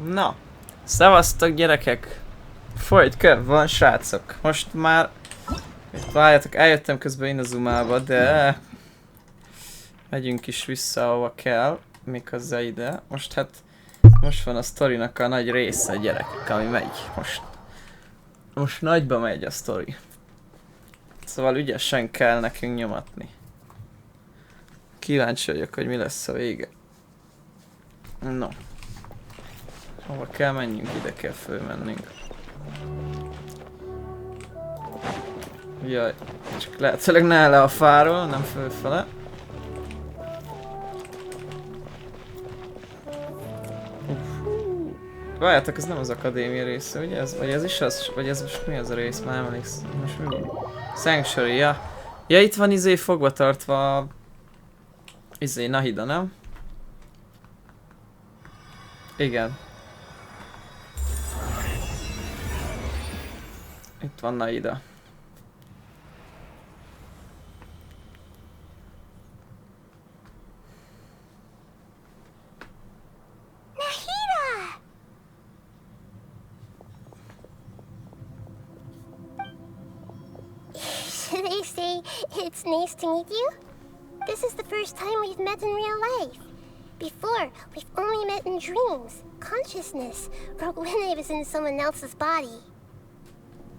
Na, szevasztok gyerekek! Folyt köv van, srácok. Most már... Várjátok, eljöttem közben én a Zumába, de... Megyünk is vissza, ahova kell. Méghozzá ide. Most hát... Most van a sztorinak a nagy része, gyerekek, ami megy. Most nagyba megy a sztori. Szóval ügyesen kell nekünk nyomatni. Kíváncsi vagyok, hogy mi lesz a vége. No. Hova kell menjünk? Ide kell fölmennünk. Jaj, csak lehetőleg ne le a fáról, nem fölfele. Várjátok, ez nem az akadémia része, ugye? Vagy ez is az? Vagy ez most mi az a rész? Már nem emlékszem. Most mi? Sanctuary, ja. Ja, itt van fogva tartva Nahida, nem? Igen. Itt van Nahida. They say it's nice to meet you. This is the first time we've met in real life. Before, we've only met in dreams, consciousness, or when I was in someone else's body.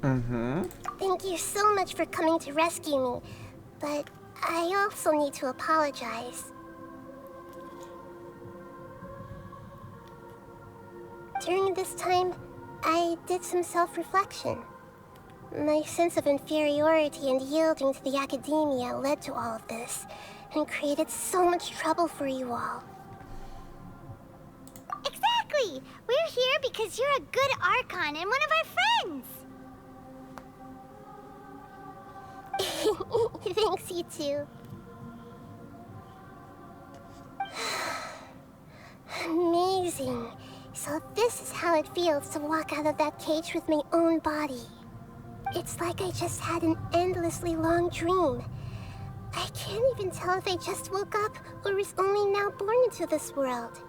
Thank you so much for coming to rescue me, but I also need to apologize. During this time, I did some self-reflection. My sense of inferiority and yielding to the academia led to all of this, and created so much trouble for you all. Exactly! We're here because you're a good Archon and one of our friends! Thanks, you too. Amazing. So this is how it feels to walk out of that cage with my own body. It's like I just had an endlessly long dream. I can't even tell if I just woke up or was only now born into this world.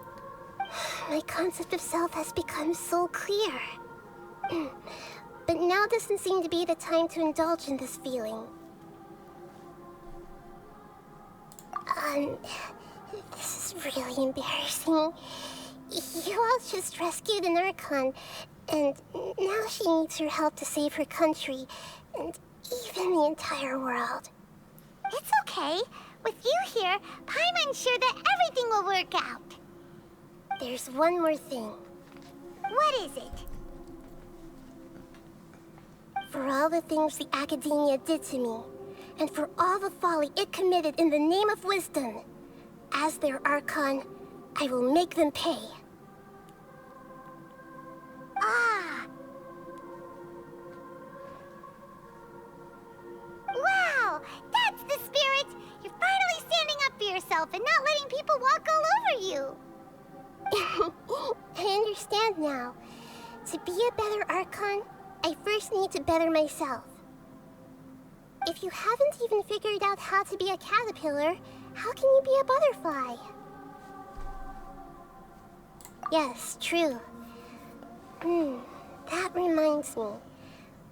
My concept of self has become so clear. But now doesn't seem to be the time to indulge in this feeling. This is really embarrassing. You all just rescued an Archon, and now she needs your help to save her country, and even the entire world. It's okay. With you here, Paimon's sure that everything will work out. There's one more thing. What is it? For all the things the Academia did to me, and for all the folly it committed in the name of wisdom, as their Archon, I will make them pay. Ah! Wow! That's the spirit! You're finally standing up for yourself and not letting people walk all over you! I understand now. To be a better Archon, I first need to better myself. If you haven't even figured out how to be a caterpillar, how can you be a butterfly? Yes, true. That reminds me.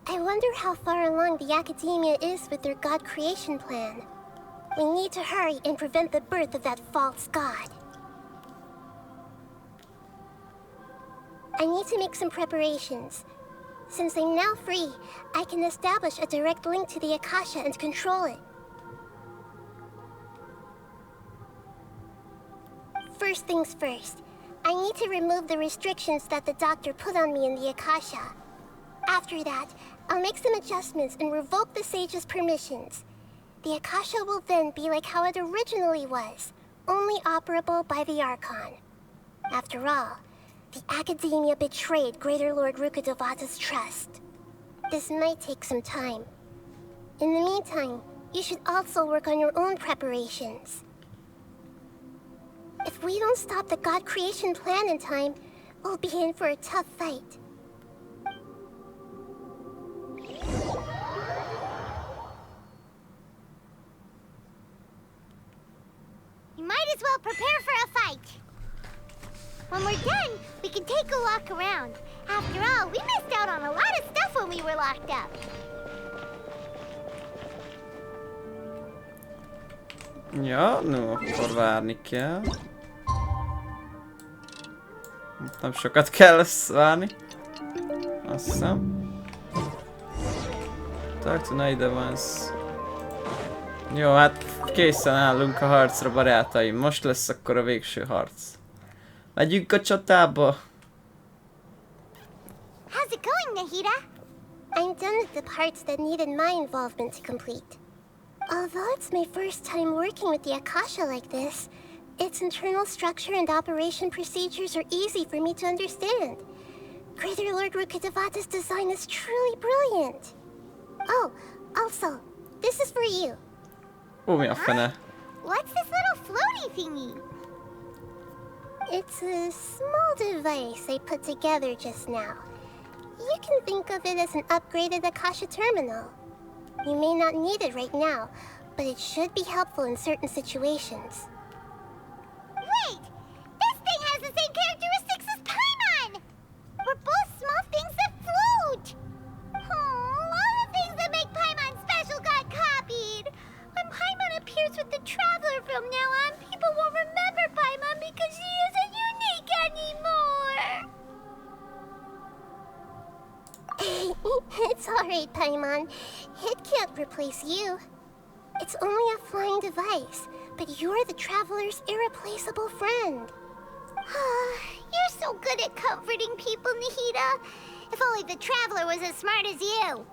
I wonder how far along the Academia is with their god creation plan. We need to hurry and prevent the birth of that false god. I need to make some preparations. Since I'm now free, I can establish a direct link to the Akasha and control it. First things first, I need to remove the restrictions that the doctor put on me in the Akasha. After that, I'll make some adjustments and revoke the sage's permissions. The Akasha will then be like how it originally was, only operable by the Archon. After all, the Academia betrayed Greater Lord Rukkhadevata's trust. This might take some time. In the meantime, you should also work on your own preparations. If we don't stop the god creation plan in time, we'll be in for a tough fight. You might as well prepare for a fight. When we're done, we can take a walk around. After all, we missed out on a lot of stuff when we were locked up. Ja, no, akkor várni kell. Nem sokat kell várni. Azt hiszem. Talk to Naida once. Jó, hát készen állunk a harcra, barátaim. Most lesz akkor a végső harc. Megyünk a csatába. How's it going, Nahida? I'm done with the parts that needed my involvement to complete. Although it's my first time working with the Akasha like this, its internal structure and operation procedures are easy for me to understand. Greater Lord Rukkhadevata's design is truly brilliant. Oh, also, this is for you. Ó, mi a fene? What's this little floaty thingy? It's a small device I put together just now. You can think of it as an upgraded Akasha terminal. You may not need it right now, but it should be helpful in certain situations. Wait! This thing has the same characteristics as Paimon! We're both small things that float! Oh, all the things that make Paimon special got copied! When Paimon appears with the Traveler from now on, people won't remember Paimon because she isn't unique anymore! It's alright, Paimon. It can't replace you. It's only a flying device, but you're the Traveler's irreplaceable friend. You're so good at comforting people, Nahida. If only the Traveler was as smart as you.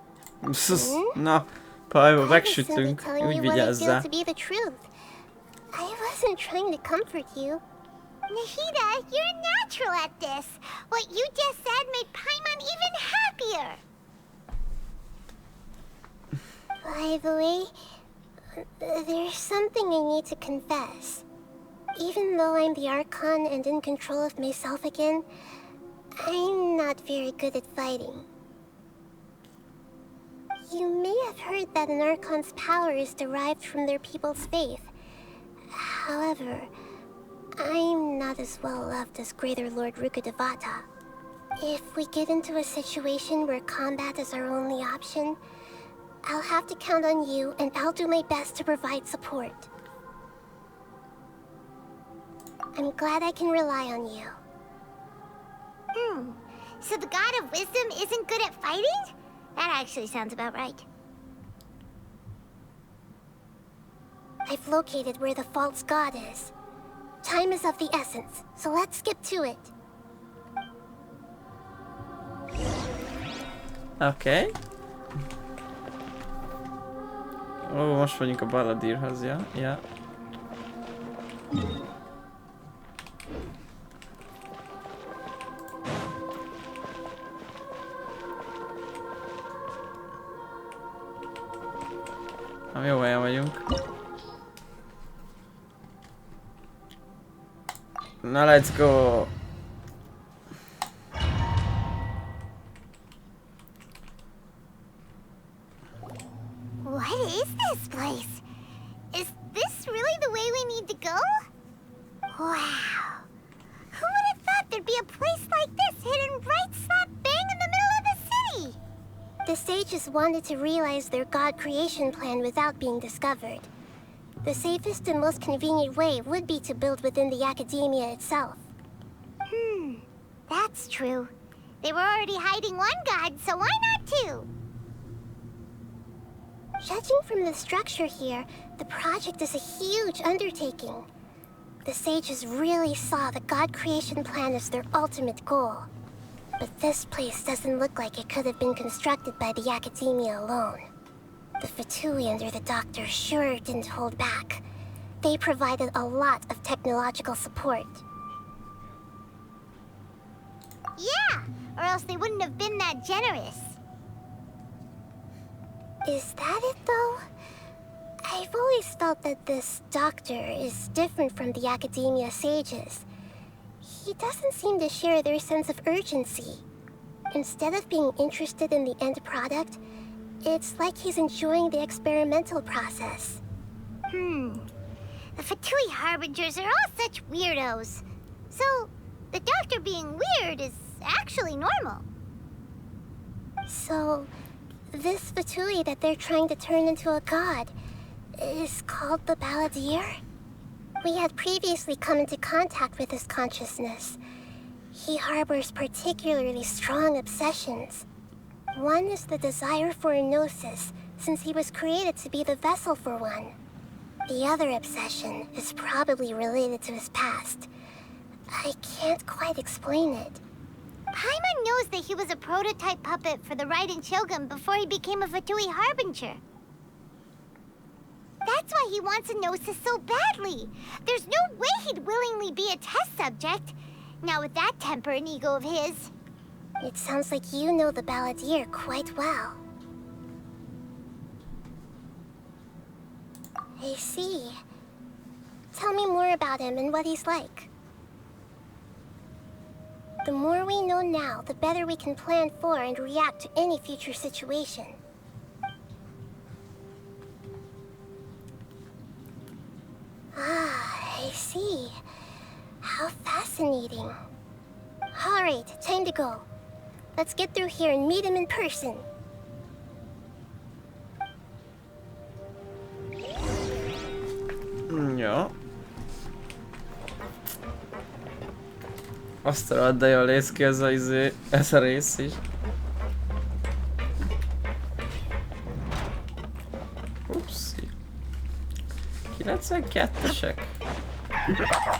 Na, Pajba, I was simply megsütünk. telling Úgy you what I feel vigyázzál. to be the truth. I wasn't trying to comfort you. Nahida, you're natural at this. What you just said made Paimon even happier. By the way, there's something I need to confess. Even though I'm the Archon and in control of myself again, I'm not very good at fighting. You may have heard that an Archon's power is derived from their people's faith. However, I'm not as well loved as Greater Lord Rukkhadevata. If we get into a situation where combat is our only option, I'll have to count on you, and I'll do my best to provide support. I'm glad I can rely on you. So the God of Wisdom isn't good at fighting? That actually sounds about right. I've located where the false god is. Time is of the essence, so let's skip to it. Oké. Ó, most vagyunk a Baladírhoz, ja? Ja. Jó helyen vagyunk. Na, let's go! What is this place? Is this really the way we need to go? Wow. Who would have thought there'd be a place like this hidden right slap bang in the middle of the city? The sages wanted to realize their god creation plan without being discovered. The safest and most convenient way would be to build within the academia itself. That's true. They were already hiding one god, so why not two? Judging from the structure here, the project is a huge undertaking. The sages really saw the god creation plan as their ultimate goal. But this place doesn't look like it could have been constructed by the academia alone. The Fatui under the Doctor sure didn't hold back. They provided a lot of technological support. Yeah, or else they wouldn't have been that generous. Is that it, though? I've always felt that this Doctor is different from the Academia sages. He doesn't seem to share their sense of urgency. Instead of being interested in the end product, it's like he's enjoying the experimental process. The Fatui Harbingers are all such weirdos. So, The doctor being weird is actually normal. So, this Fatui that they're trying to turn into a god is called the Balladeer? We had previously come into contact with his consciousness. He harbors particularly strong obsessions. One is the desire for a gnosis, since he was created to be the vessel for one. The other obsession is probably related to his past. I can't quite explain it. Paimon knows that he was a prototype puppet for the Raiden Shogun before he became a Fatui Harbinger. That's why he wants a gnosis so badly. There's no way he'd willingly be a test subject. Not with that temper and ego of his. It sounds like you know the Balladeer quite well. I see. Tell me more about him and what he's like. The more we know now, the better we can plan for and react to any future situation. Ah, I see. How fascinating. Alright, time to go. Let's get through here and meet him in person. Ja. Azt a de jól néz ki ez a rész is. Upsi. 92-esek.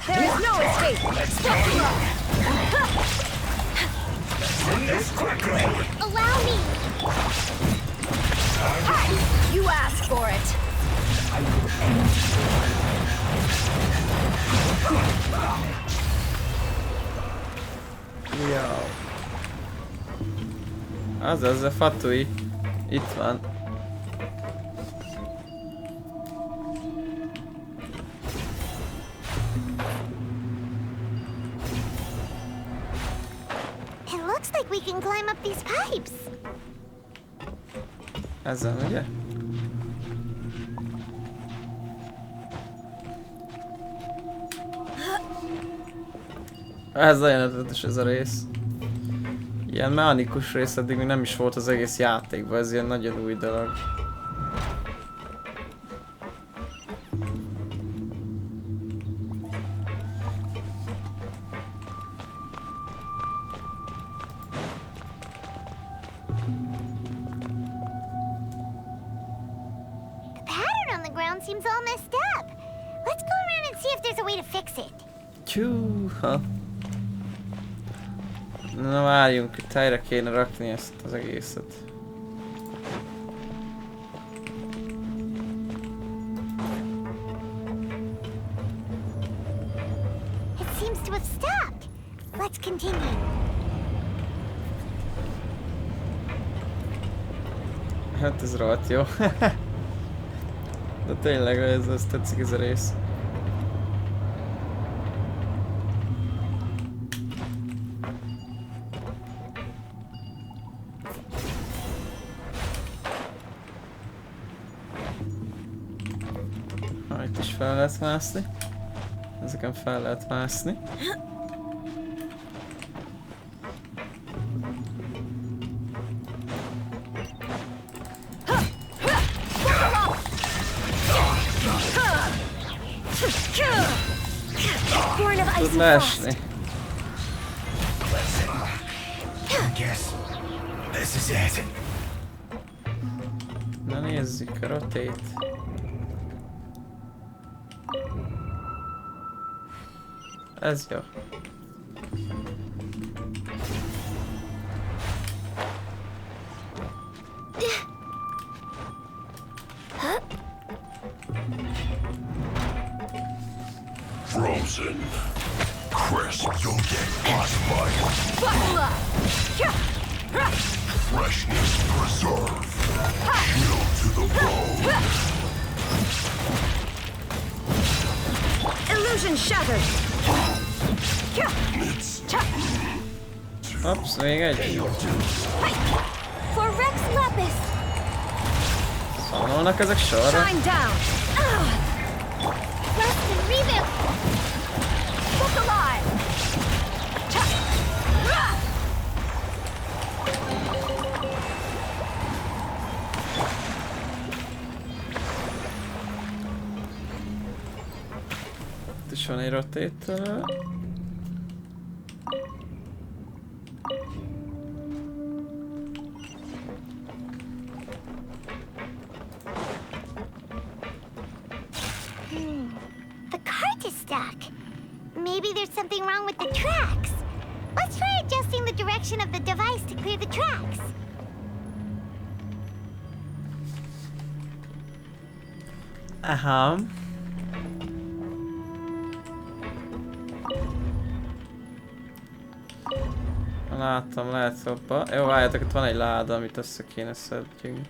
There is no escape! Allow me! You asked for it! Jó. Az a Fatui. Itt van. It looks like we can climb up these pipes. Ezen, ugye? Ez nagyon ötletes ez a rész. Ilyen mechanikus rész eddig még nem is volt az egész játékban, ez ilyen nagyon új dolog. The pattern on the ground seems all messed up. Let's go around and see if there's a way to fix it. Tyúha. Na várjunk, itt helyre kéne rakni ezt az egészet. It seems to have stopped. Let's continue. Hát ez rohadt jó. De tényleg ez tetszik ez a rész. Itt is fel lehet mászni. Ezeken fel lehet mászni. Tud leesni. Na nézzük a rotate. Ez jó. Frozen. Crest, you'll get frostbite. Buckle up! Freshness preserved. Chill to the bone. Illusion shattered! It's Ups, még egy. For Rex Lapis! Szanolnak ezek sorra. Shine down! Rest and rebuild. Look alive! is van egy rotator. The cart is stuck. Maybe there's something wrong with the tracks. Let's try adjusting the direction of the device to clear the tracks. Aha. Láttam, lehet hoppa. Jó, várjátok, itt van egy láda, amit össze kéne szedjünk.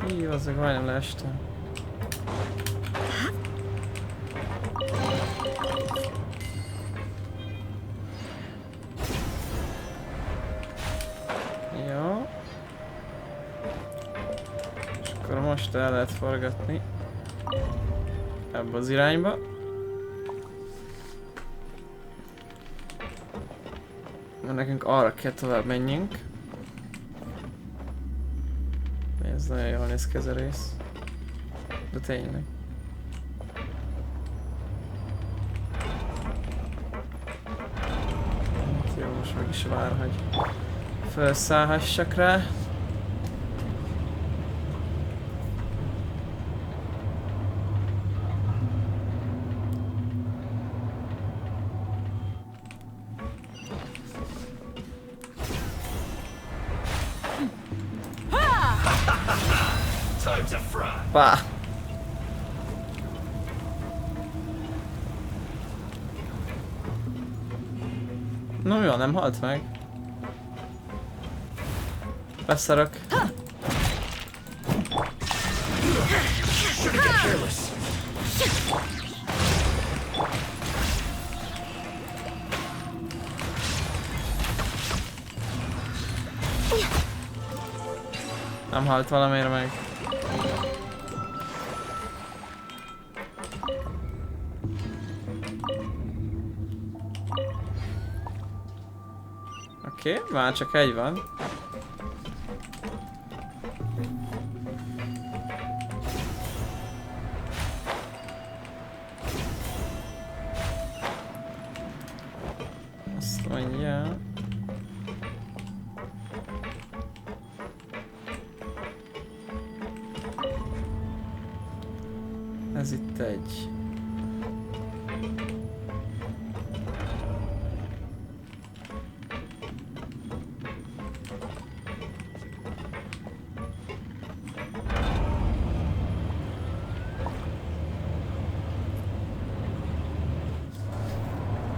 Hí, azzal majdnem leestem. Jó. És akkor most el lehet forgatni. Ebbe az irányba. Mert nekünk arra kell tovább menjünk. Ez nagyon jól néz ki ez a rész. De tényleg. Jó, most meg is vár, hogy felszállhassak rá. Pá! No jó, nem halt meg. Beszarok. Nem halt valamire meg. Oké, már csak egy van. Azt mondja. Ez itt egy.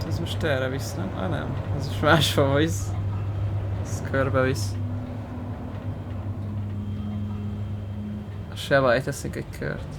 Ez most erre visz, nem? Ah nem, ez most máshol visz. Ez körbe visz. Se baj, teszünk egy kört.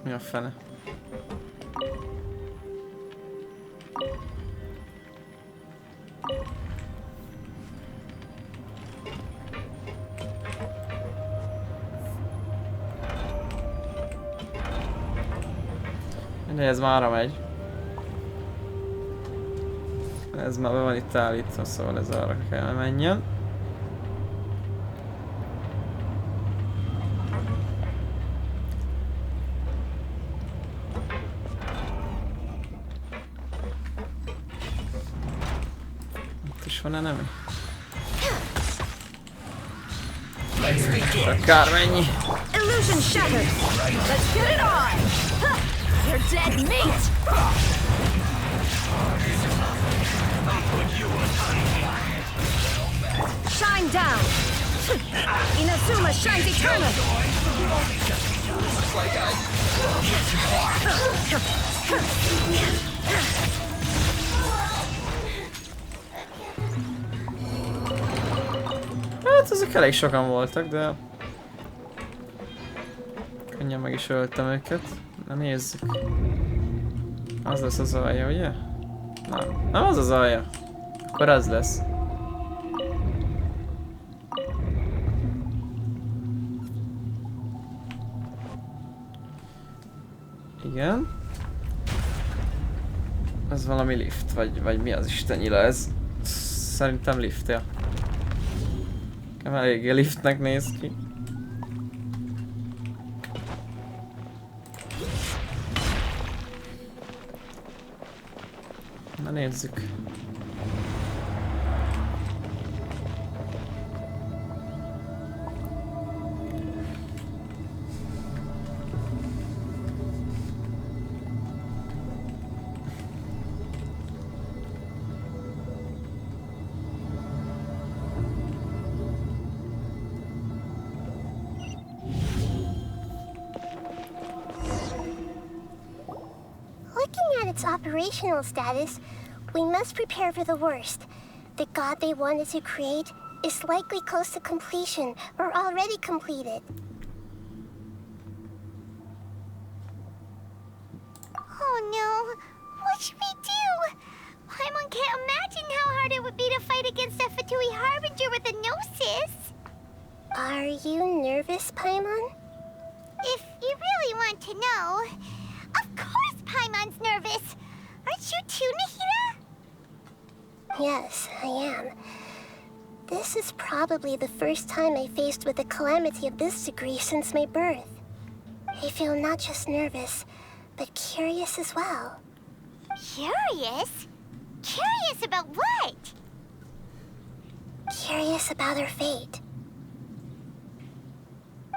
Mi a fene? Mindegy, ez mára megy. Ez már be van itt állítva, szóval ez arra kell menjen. Van-e nem? Akármennyi. Illusion shattered. Let's get it on. You're dead meat. Shine down. Inazuma shines eternal! Hát ezek elég sokan voltak, de... Könnyen meg is öltem őket. Na nézzük. Az lesz az alja, ugye? Nem az az alja. Akkor az lesz. Igen. Ez valami lift, vagy mi az Isten nyila ez? Szerintem lift, ja. Eléggé liftnek néz ki. Na nézzük. Looking at its operational status, we must prepare for the worst. The god they wanted to create is likely close to completion or already completed. Oh no, what should we do? Paimon can't imagine how hard it would be to fight against a Fatui Harbinger with a Gnosis. Are you nervous, Paimon? If you really want to know, of course Paimon's nervous. Aren't you too, Nahida? Yes, I am. This is probably the first time I faced with a calamity of this degree since my birth. I feel not just nervous, but curious as well. Curious? Curious about what? Curious about our fate.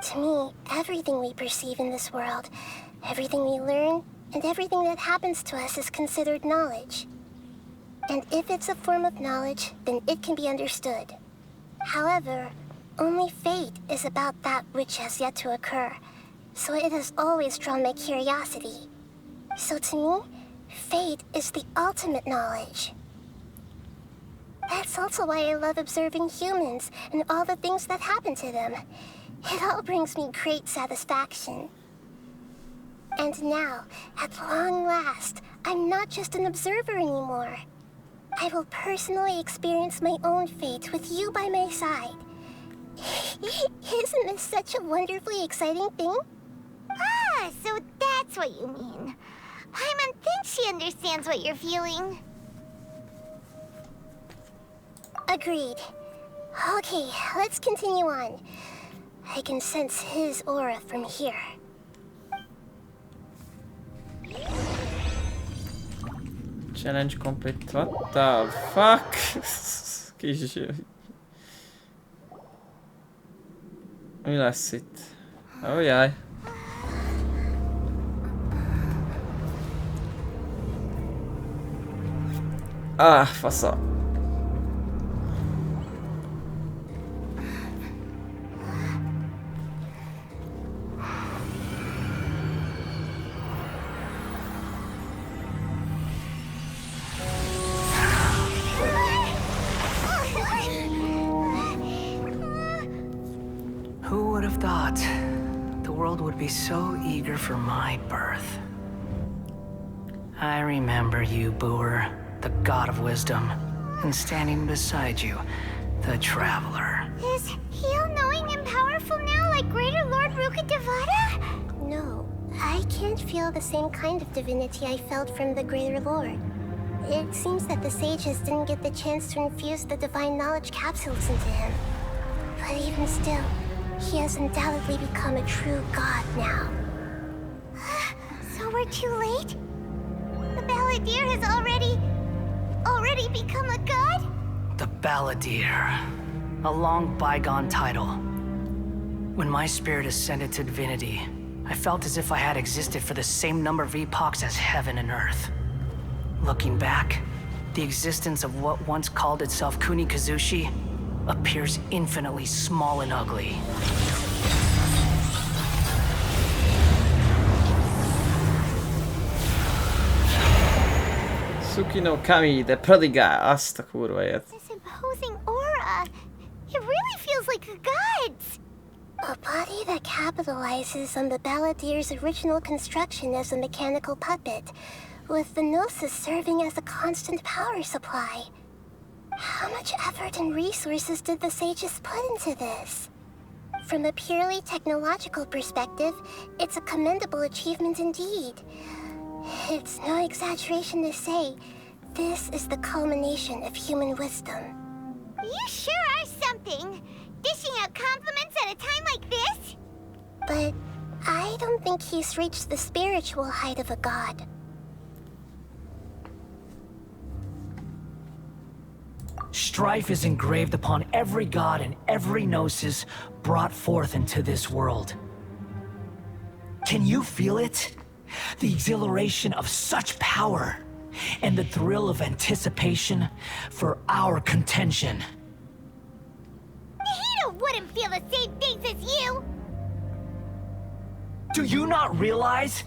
To me, everything we perceive in this world, everything we learn, and everything that happens to us is considered knowledge. And if it's a form of knowledge, then it can be understood. However, only fate is about that which has yet to occur, so it has always drawn my curiosity. So to me, fate is the ultimate knowledge. That's also why I love observing humans and all the things that happen to them. It all brings me great satisfaction. And now, at long last, I'm not just an observer anymore. I will personally experience my own fate with you by my side. Isn't this such a wonderfully exciting thing? Ah, so that's what you mean. Paimon thinks she understands what you're feeling. Agreed. Okay, let's continue on. I can sense his aura from here. Challenge complete. What the fuck? Kis... Mi lesz itt? Oh jaj. Ah, fasza. Who would have thought the world would be so eager for my birth? I remember you, Booer, the god of wisdom, and standing beside you, the traveler. Is he all-knowing and powerful now like Greater Lord Rukkhadevata? No, I can't feel the same kind of divinity I felt from the Greater Lord. It seems that the sages didn't get the chance to infuse the divine knowledge capsules into him. But even still, he has undoubtedly become a true god now. So we're too late? The Balladeer has already become a god? The Balladeer. A long bygone title. When my spirit ascended to divinity, I felt as if I had existed for the same number of epochs as heaven and earth. Looking back, the existence of what once called itself Kunikazushi appears infinitely small and ugly. Suki no Kami, the Prodigal, azt a kurva élet. This imposing aura. It really feels like a god's. A body that capitalizes on the balladier's original construction as a mechanical puppet, with the Gnosis serving as a constant power supply. How much effort and resources did the sages put into this? From a purely technological perspective, it's a commendable achievement indeed. It's no exaggeration to say, this is the culmination of human wisdom. You sure are something. Dishing out compliments at a time like this? But I don't think he's reached the spiritual height of a god. Strife is engraved upon every god and every gnosis brought forth into this world. Can you feel it? The exhilaration of such power, and the thrill of anticipation for our contention. He wouldn't feel the same things as you. Do you not realize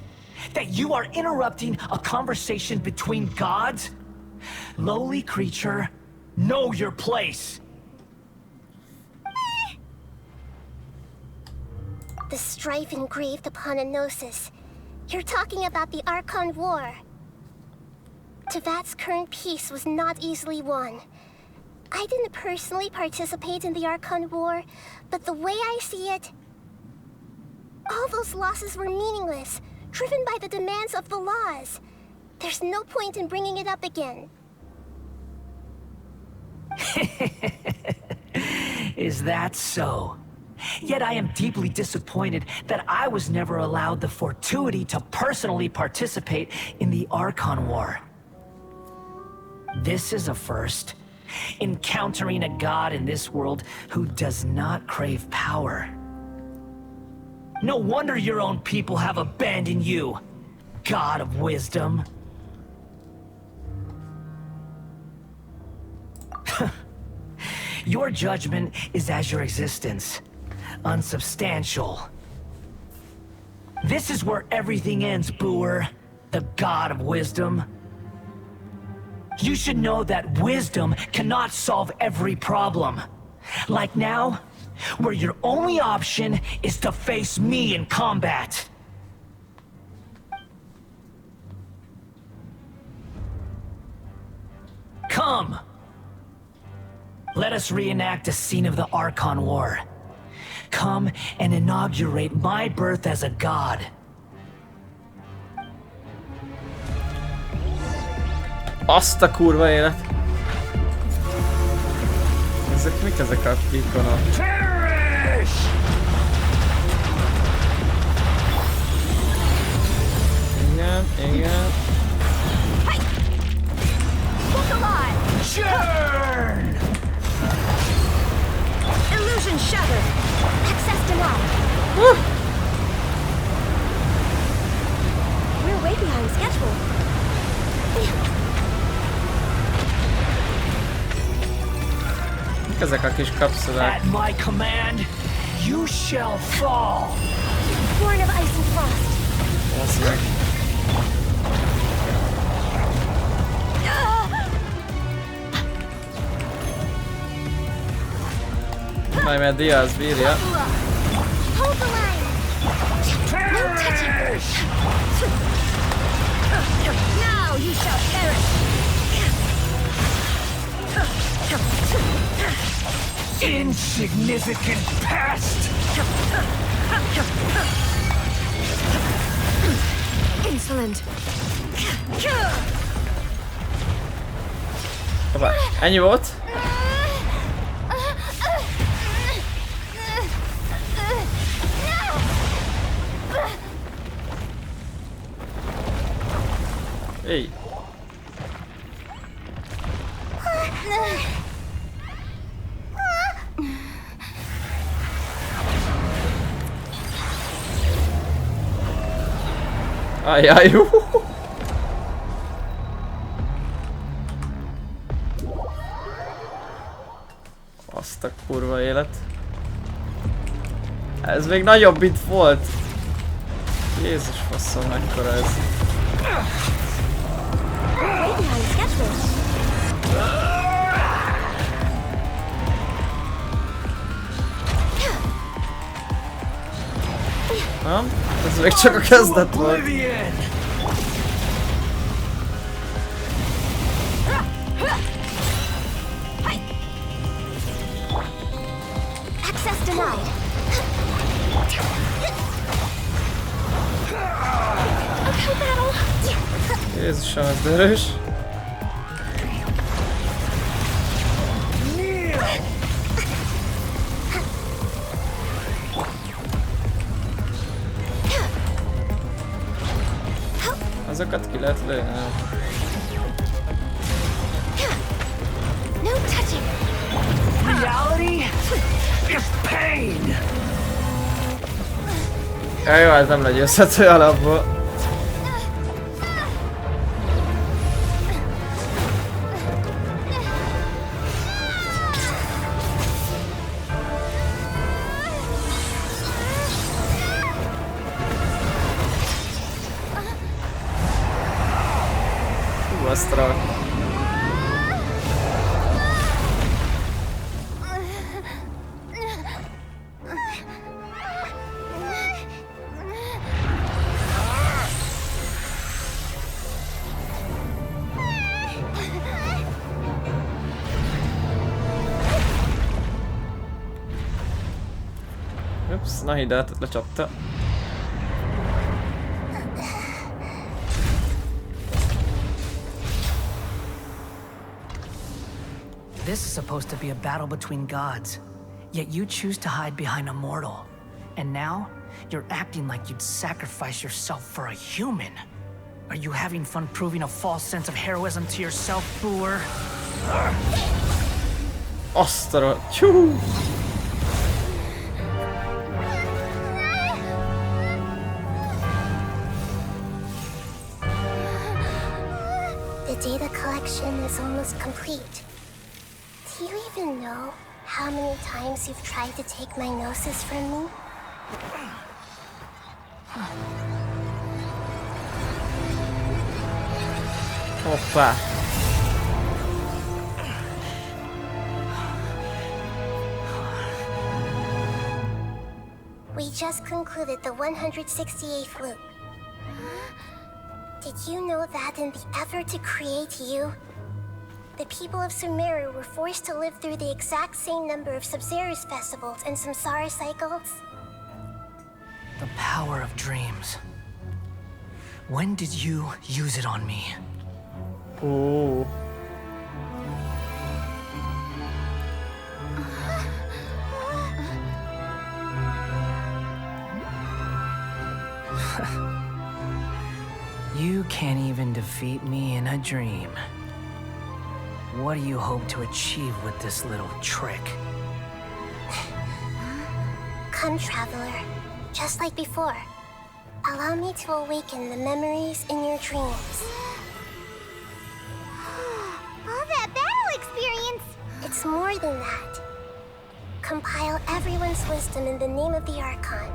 that you are interrupting a conversation between gods? Lowly creature, know your place. The strife engraved upon a Gnosis. You're talking about the Archon War. Tevat's current peace was not easily won. I didn't personally participate in the Archon War, but the way I see it, all those losses were meaningless, driven by the demands of the laws. There's no point in bringing it up again. Is that so? Yet I am deeply disappointed that I was never allowed the fortuity to personally participate in the Archon War. This is a first. Encountering a god in this world who does not crave power. No wonder your own people have abandoned you, god of wisdom. Your judgment is as your existence, unsubstantial. This is where everything ends, Booer, the god of wisdom. You should know that wisdom cannot solve every problem. Like now, where your only option is to face me in combat. Come! Let us reenact a scene of the Archon War. Come and inaugurate my birth as a god. Azt a kurva élet! Ezek mik ezek a ikonok? Igen, igen. Churn! Illusion shattered. Access denied. We're way behind schedule. Mik ezek a kis kapszulák? At my command, you shall fall. Born of ice and frost. Basz meg. Majd mert Diaz bírja. Hold the line. No touching. Now you shall perish. Insignificant pest! Insolent. Hoppá, ennyi volt? Hey. Ajaj, Azt Azt a kurva élet. Ez még nagyobb, mint volt. Jézus faszom, mekkora ez. Nem? Ez még csak a kezdet volt. Access denied. Okay, battle. Jézusom, ez erős. Azokat ki lehet lőni? No touching. Reality is pain. Ja, jó, ez nem legyőzhető alapból. Hú, azt rak. Ups, na ide lecsapta. This is supposed to be a battle between gods, yet you choose to hide behind a mortal. And now, you're acting like you'd sacrifice yourself for a human. Are you having fun proving a false sense of heroism to yourself, Boer? Azt a csú! The data collection is almost complete. Do you even know how many times you've tried to take my gnosis from me? Hoppá! We just concluded the 168th loop. Did you know that in the effort to create you, the people of Sumeru were forced to live through the exact same number of Sub-Zerus festivals and Samsara cycles? The power of dreams. When did you use it on me? Ó. You can't even defeat me in a dream. What do you hope to achieve with this little trick? Come, traveler. Just like before. Allow me to awaken the memories in your dreams. All that battle experience! It's more than that. Compile everyone's wisdom in the name of the Archon.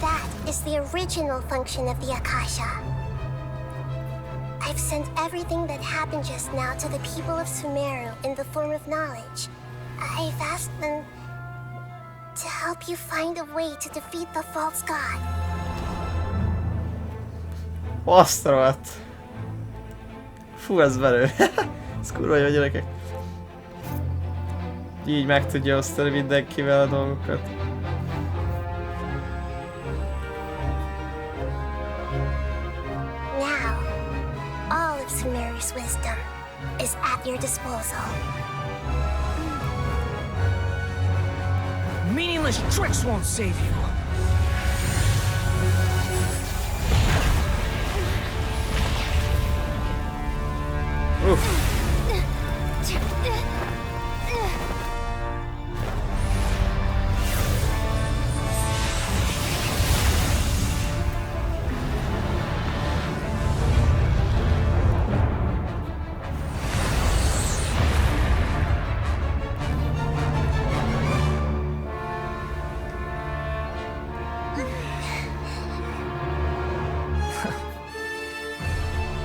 That is the original function of the Akasha. I've sent everything that happened just now to the people of Sumeru in the form of knowledge. I've asked them to help you find a way to defeat the false god. Azt a rohadt. Fú, ez verő. Ez kurva jó, gyerekek. Így meg tudja osztani mindenkivel a dolgokat. Now, all of Sumeru's wisdom is at your disposal. Meaningless tricks won't save you. Uff.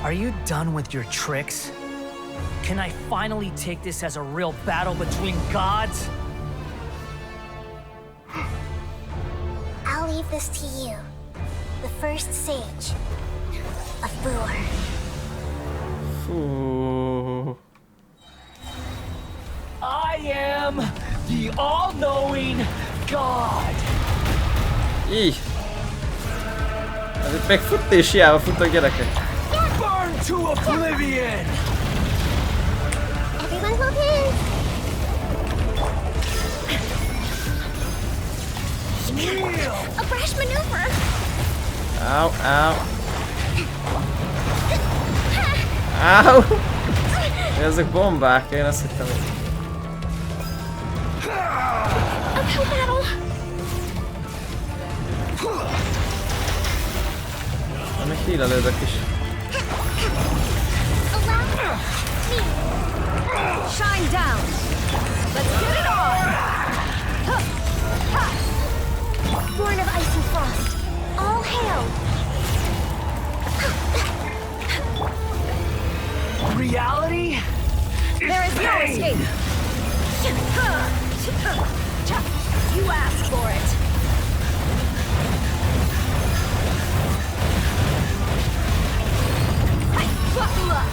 Are you done with your tricks? Can I finally take this as a real battle between gods? I'll leave this to you. The first sage of Boer. Ooh. I am the all-knowing god! Így. Ez itt még futni is hiába futnak gyerekek. Burn to oblivion! Everyone hold hands. A brash maneuver. Ow, ow. Ow! Ezek bombák, én azt hittem, hogy... Uphill battle. De még hílelődök is. Shine down. Let's get it on. Born of ice and frost. All hail. Reality? There is no escape. You asked for it. Buckle up.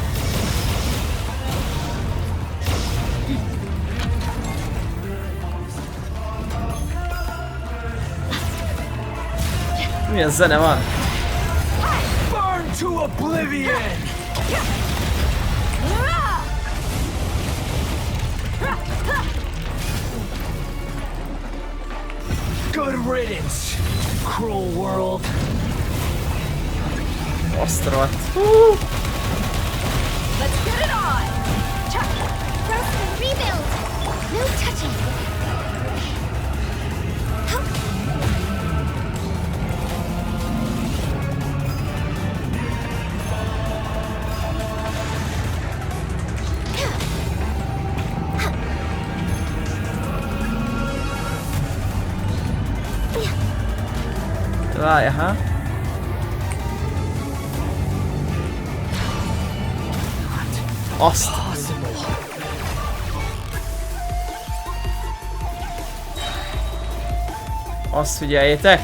Milyen zene van? Burn to oblivion! Good riddance, cruel world. Azt rohadt. Let's get it on. Growth and rebuild. No touching. Várj, aha. Azt. Azt figyeljétek!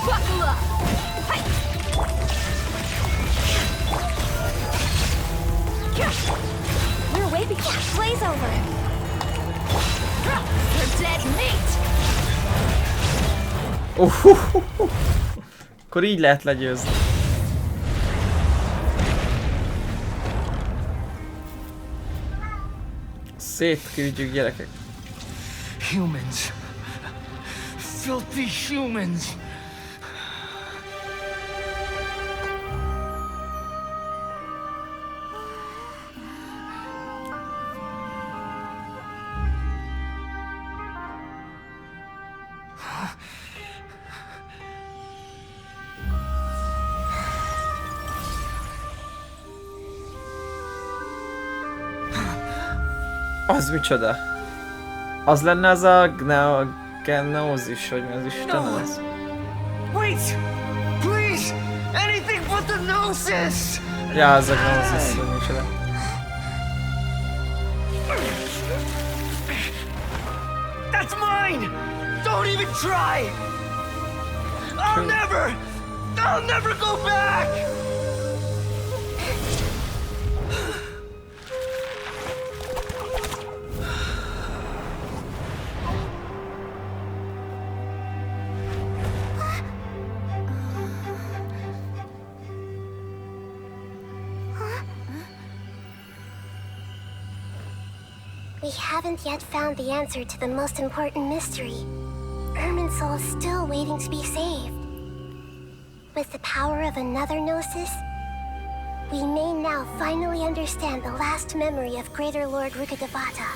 Buckle up. We're way behind. Blaze over. You're dead meat. Akkor így lehet legyőzni. Szétküldjük gyerekek. Humans. Filthy humans. Az micsoda? Az lenne az a genózis, hogy mi az Isten az? Wait! Please! Anything but the gnosis! Ja, az a genózis, hogy micsoda. That's mine! Don't even try! I'll never go back! We haven't yet found the answer to the most important mystery. Irminsul is still waiting to be saved. With the power of another gnosis, we may now finally understand the last memory of Greater Lord Rukkhadevata.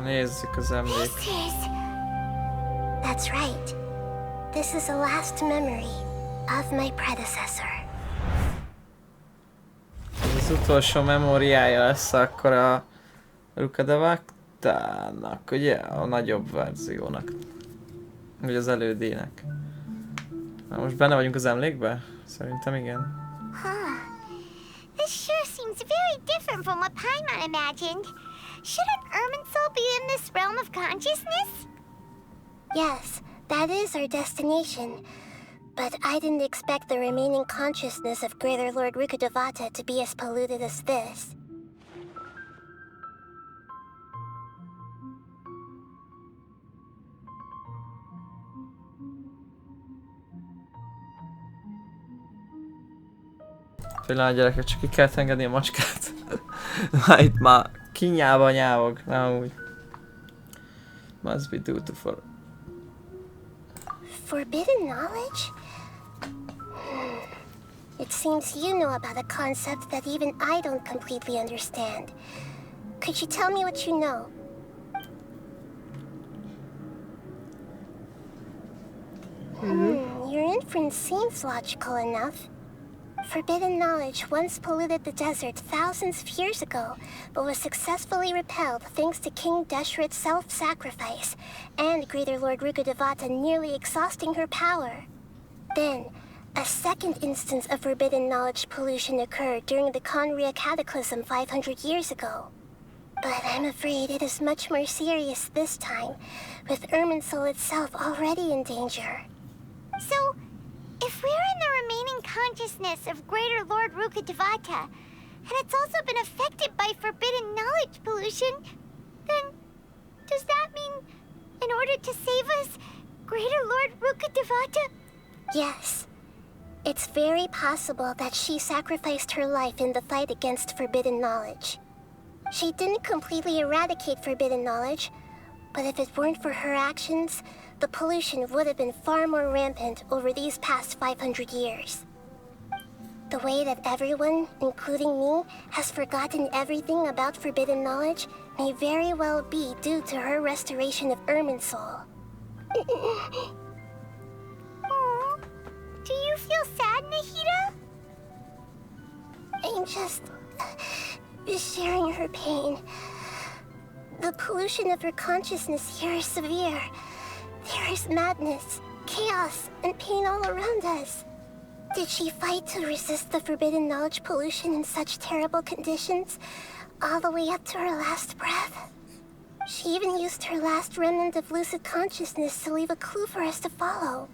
Nézzük az emlék. That's right. This is the last memory of my predecessor. Az utolsó memóriája lesz akkor a Rukkhadevatanak, ugye? A nagyobb verziónak. Vagy az elődének. Na most benne vagyunk az emlékbe? Szerintem igen. This sure seems very different from what Paimon imagined. Shouldn't Irminsul be in this realm of consciousness? Yes, that is our destination. But I didn't expect the remaining consciousness of Greater Lord Rukkhadevata to be as polluted as this. Pillanat gyerekek, csak ki kell engedni a macskát. Itt már kinyába nyávog, nem úgy. Must be due to for... Forbidden knowledge? It seems you know about a concept that even I don't completely understand. Could you tell me what you know? Your inference seems logical enough. Forbidden knowledge once polluted the desert thousands of years ago, but was successfully repelled thanks to King Deshret's self-sacrifice and Greater Lord Rukkhadevata nearly exhausting her power. Then, a second instance of forbidden knowledge pollution occurred during the Conria Cataclysm 500 years ago. But I'm afraid it is much more serious this time, with Irminsul itself already in danger. So, if we're in the remaining consciousness of Greater Lord Rukkhadevata, and it's also been affected by forbidden knowledge pollution, then does that mean, in order to save us, Greater Lord Rukkhadevata? Yes. It's very possible that she sacrificed her life in the fight against forbidden knowledge. She didn't completely eradicate forbidden knowledge, but if it weren't for her actions, the pollution would have been far more rampant over these past 500 years. The way that everyone, including me, has forgotten everything about forbidden knowledge may very well be due to her restoration of Irminsul. Aww. Do you feel sad, Nahida? I'm just sharing her pain. The pollution of her consciousness here is severe. There is madness, chaos, and pain all around us. Did she fight to resist the forbidden knowledge pollution in such terrible conditions, all the way up to her last breath? She even used her last remnant of lucid consciousness to leave a clue for us to follow.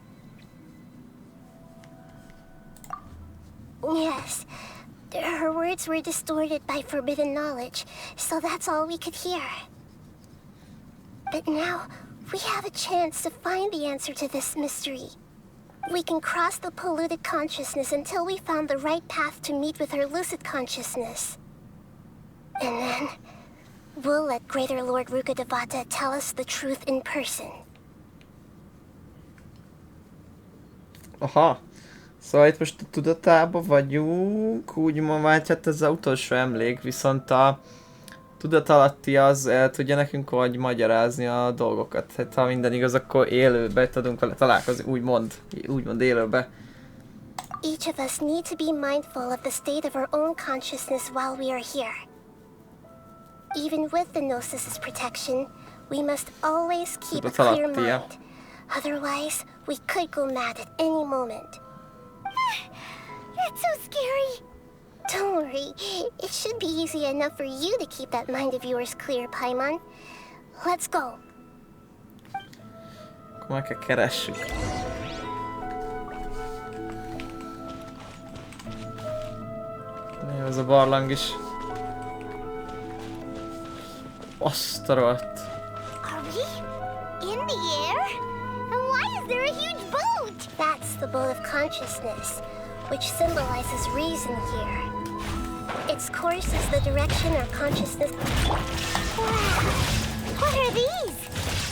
Yes, her words were distorted by forbidden knowledge, so that's all we could hear. But now, we have a chance to find the answer to this mystery. We can cross the polluted consciousness until we found the right path to meet with her lucid consciousness. And then, we'll let Greater Lord Rukkhadevata tell us the truth in person. Aha. Szóval itt most a tudatában vagyunk, úgymond, hát ez az utolsó emlék, viszont a tudatalatti az el tudja nekünk hogy magyarázni a dolgokat. Hát ha minden igaz, akkor élőbe tudunk vele találkozni, úgymond élőbe. Each of us need to be mindful of the state of our own consciousness while we are here. Even with the Gnosis's protection, we must always keep a clear mind. Otherwise, we could go mad at any moment. That's so scary. Don't worry, it should be easy enough for you to keep that mind of yours clear, Paimon. Let's go. Akkor meg kell keressük. Jó, ez a barlang is. Azt a rohadt. Are we in the air? And why is there a huge boat? That's the boat of consciousness, which symbolizes reason here. Its course is the direction our consciousness... Wow. What are these?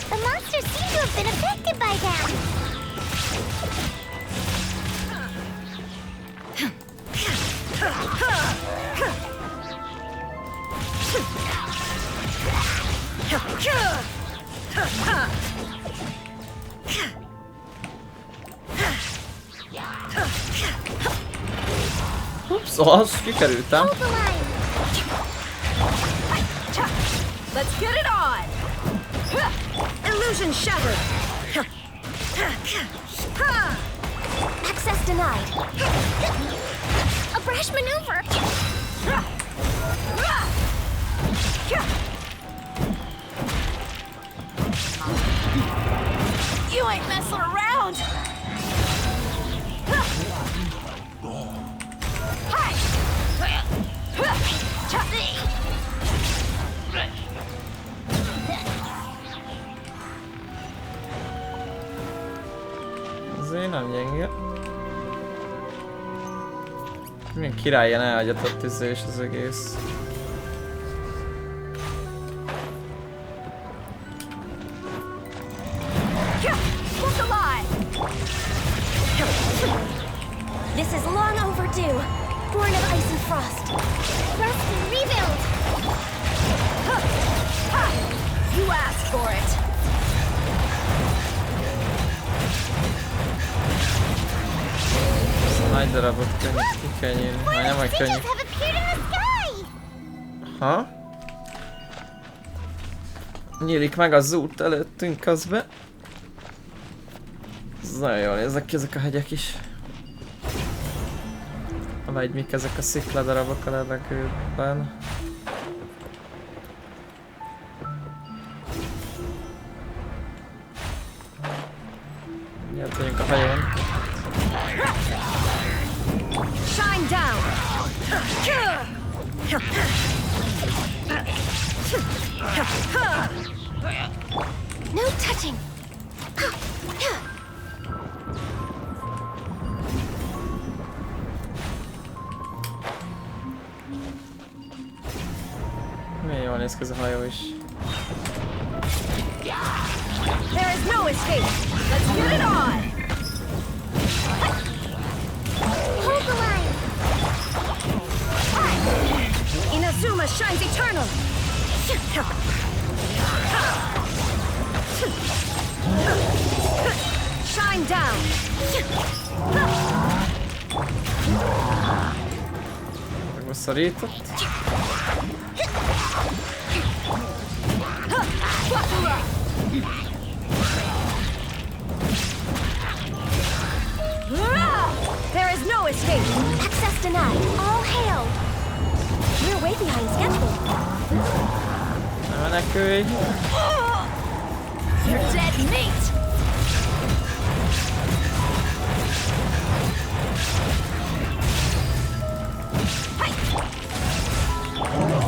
The monsters seem to have been affected by them. Ups, az kikerültem. Let's get it on! Illusion shattered! Access denied. A brash maneuver. You ain't messing around! Azért nem gyenge. Milyen király ilyen elhagyatott és az egész. This is long overdue. Born of ice and frost. Rust and rebuild. You asked for it! Nagy darabot ki kell nyírni. Már nem olyan könnyű. Have appeared in the sky. Ha? Nyílik meg az út előttünk közben. Ez nagyon jól néznek ki ezek a hegyek is. Vagy mik ezek a szikladarabok a levegőben. Mindjárt vagyunk a hajón. Shine down! No touching. Milyen jól néz ki ez a hajó is. There is no escape! Let's get it on! Hold the line. Inazuma shines eternal! Shine down! Megszorított. There is no escape! Access denied. All hail. We're way behind schedule. Ne menekülj! You're dead meat!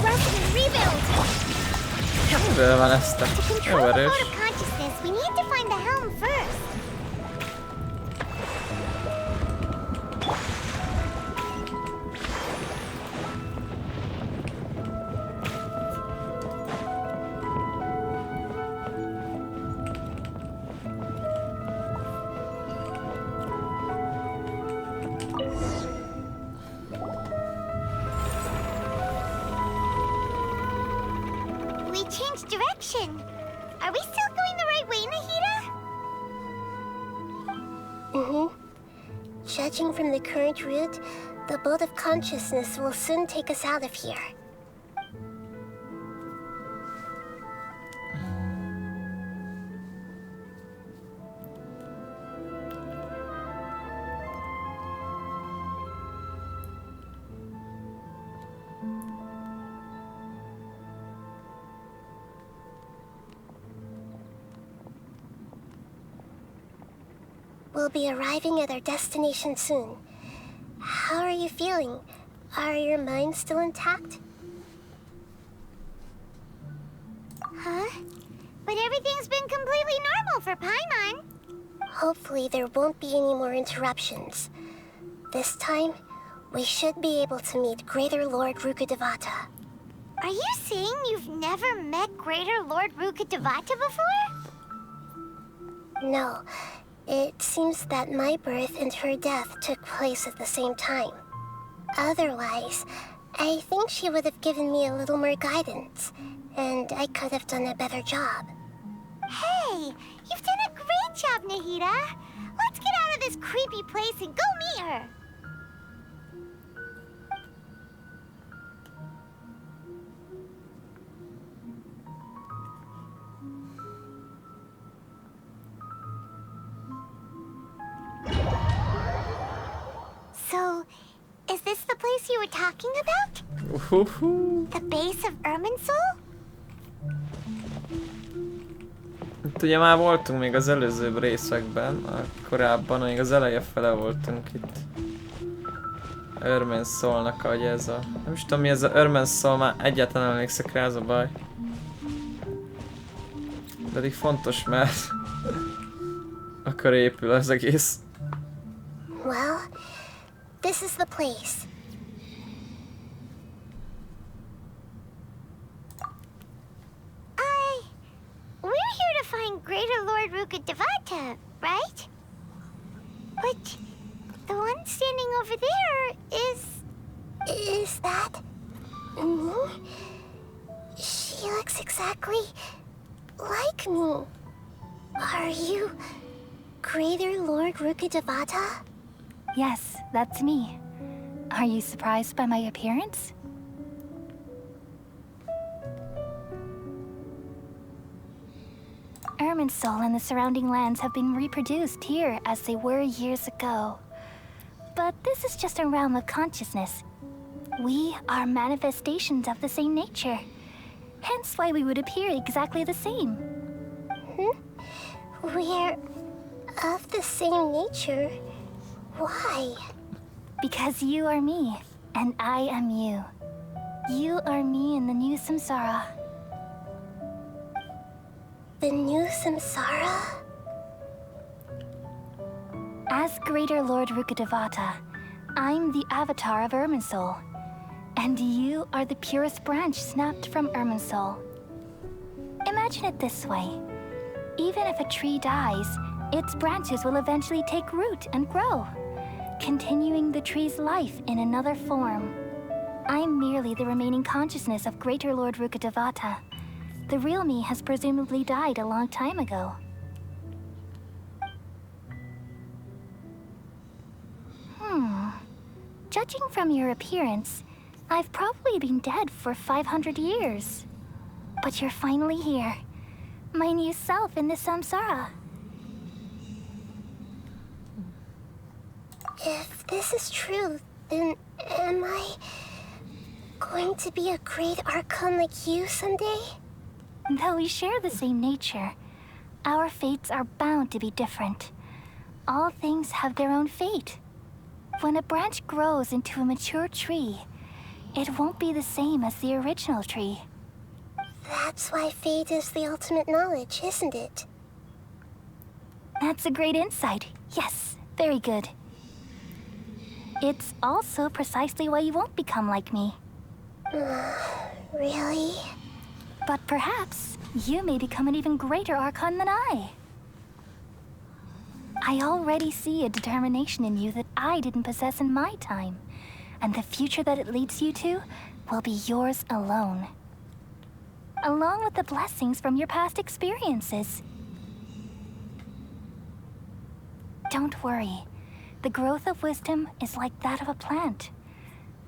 Rust and rebuild. Miből van ezt a? To Jó control the erős. mode of consciousness, we need to find the helm first. We changed direction. Are we still going the right way, Nahida? Mm-hmm. Judging from the current route, the boat of consciousness will soon take us out of here. We'll be arriving at our destination soon. How are you feeling? Are your minds still intact? Huh? But everything's been completely normal for Paimon. Hopefully there won't be any more interruptions. This time, we should be able to meet Greater Lord Rukkhadevata. Are you saying you've never met Greater Lord Rukkhadevata before? No. It seems that my birth and her death took place at the same time. Otherwise, I think she would have given me a little more guidance, and I could have done a better job. Hey, you've done a great job, Nahida. Let's get out of this creepy place and go meet her. place you were talking about? Uhuhu. The base of Irminsul? Itt ugye már voltunk még az előzőbb részekben, korábban, még az eleje fele voltunk itt. Irminsulnak, hogy ez a... Nem is tudom mi ez a Irminsul, már egyáltalán nem emlékszek rá, ez a baj. De eddig fontos, mert akkor épül az egész. Well, this is the place. We're here to find Greater Lord Rukkhadevata, right? But the one standing over there is... Is that me? She looks exactly like me. Are you Greater Lord Rukkhadevata? Yes, that's me. Are you surprised by my appearance? Irminsul and the surrounding lands have been reproduced here as they were years ago. But this is just a realm of consciousness. We are manifestations of the same nature. Hence why we would appear exactly the same. We're of the same nature. Why? Because you are me, and I am you. You are me in the new samsara. The new samsara? As Greater Lord Rukkhadevata, I'm the avatar of Irminsul. And you are the purest branch snapped from Irminsul. Imagine it this way. Even if a tree dies, its branches will eventually take root and grow, continuing the tree's life in another form. I'm merely the remaining consciousness of Greater Lord Rukkhadevata. The real me has presumably died a long time ago. Judging from your appearance, I've probably been dead for 500 years. But you're finally here. My new self in the samsara. If this is true, then am I going to be a great archon like you someday? Though we share the same nature, our fates are bound to be different. All things have their own fate. When a branch grows into a mature tree, it won't be the same as the original tree. That's why fate is the ultimate knowledge, isn't it? That's a great insight. Yes, very good. It's also precisely why you won't become like me. Really? But perhaps you may become an even greater archon than I. I already see a determination in you that I didn't possess in my time, and the future that it leads you to will be yours alone. Along with the blessings from your past experiences. Don't worry. The growth of wisdom is like that of a plant.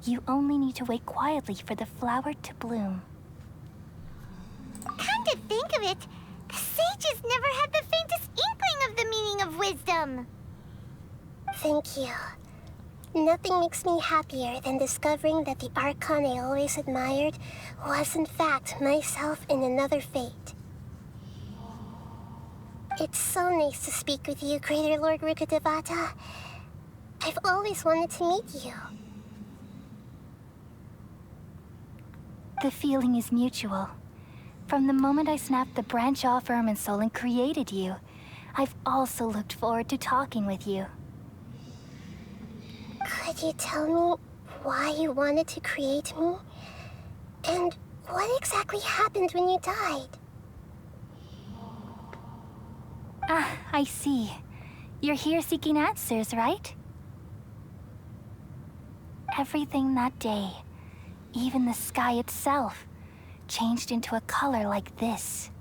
You only need to wait quietly for the flower to bloom. Come to think of it, the sages never had the faintest inkling of the meaning of wisdom. Thank you. Nothing makes me happier than discovering that the archon I always admired was in fact myself in another fate. It's so nice to speak with you, Greater Lord Rukkhadevata. I've always wanted to meet you. The feeling is mutual. From the moment I snapped the branch off Irminsul and created you, I've also looked forward to talking with you. Could you tell me why you wanted to create me? And what exactly happened when you died? Ah, I see. You're here seeking answers, right? Everything that day, even the sky itself, changed into a color like this.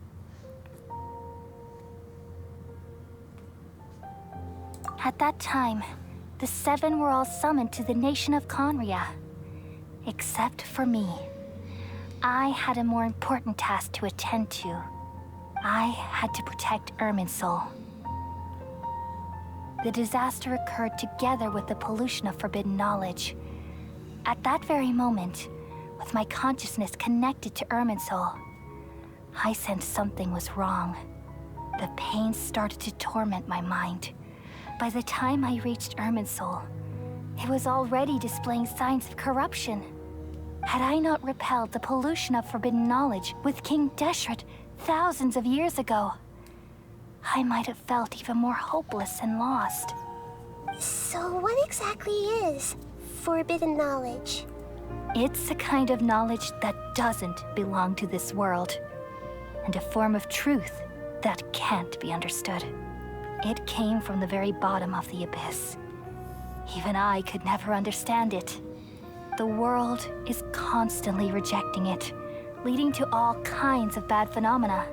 At that time, the seven were all summoned to the nation of Conria. Except for me. I had a more important task to attend to. I had to protect Irminsul. The disaster occurred together with the pollution of forbidden knowledge. At that very moment, with my consciousness connected to Irminsul, I sensed something was wrong. The pain started to torment my mind. By the time I reached Irminsul, it was already displaying signs of corruption. Had I not repelled the pollution of forbidden knowledge with King Deshret thousands of years ago, I might have felt even more hopeless and lost. So what exactly is forbidden knowledge? It's a kind of knowledge that doesn't belong to this world, and a form of truth that can't be understood. It came from the very bottom of the abyss. Even I could never understand it. The world is constantly rejecting it, leading to all kinds of bad phenomena.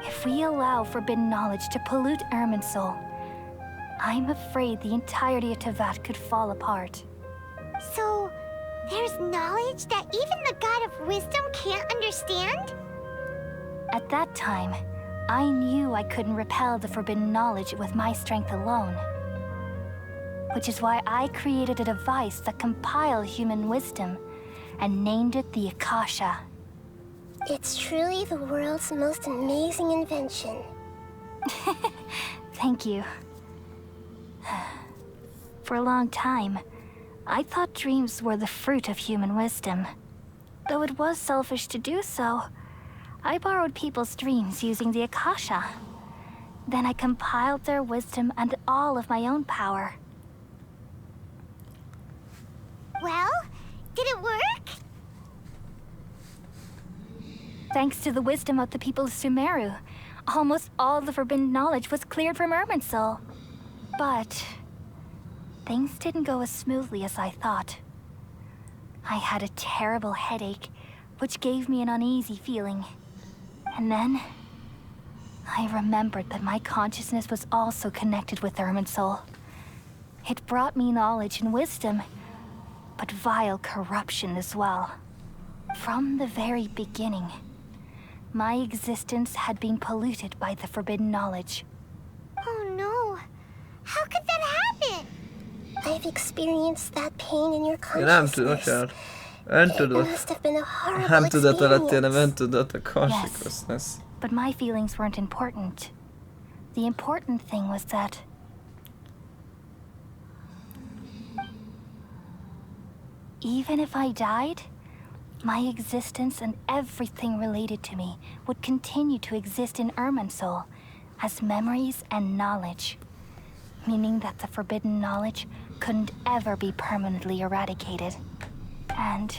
If we allow forbidden knowledge to pollute Irminsul, I'm afraid the entirety of Teyvat could fall apart. So, there's knowledge that even the God of Wisdom can't understand? At that time, I knew I couldn't repel the forbidden knowledge with my strength alone. Which is why I created a device that compiled human wisdom and named it the Akasha. It's truly the world's most amazing invention. Thank you. For a long time, I thought dreams were the fruit of human wisdom. Though it was selfish to do so, I borrowed people's dreams using the Akasha. Then I compiled their wisdom and all of my own power. Well, did it work? Thanks to the wisdom of the people of Sumeru, almost all the forbidden knowledge was cleared from Irminsul. But things didn't go as smoothly as I thought. I had a terrible headache, which gave me an uneasy feeling. And then I remembered that my consciousness was also connected with Irminsul. It brought me knowledge and wisdom, but vile corruption as well. From the very beginning, my existence had been polluted by the forbidden knowledge. Oh no. How could that happen? I've experienced that pain in your Ja nem tudod, consciousness. bocsánat. Öntudott. It must have been a horrible Nem tudat alatt érem, experience. öntudat a consciousness. But my feelings weren't important. The important thing was that even if I died, my existence and everything related to me would continue to exist in Irminsul as memories and knowledge, meaning that the forbidden knowledge couldn't ever be permanently eradicated. And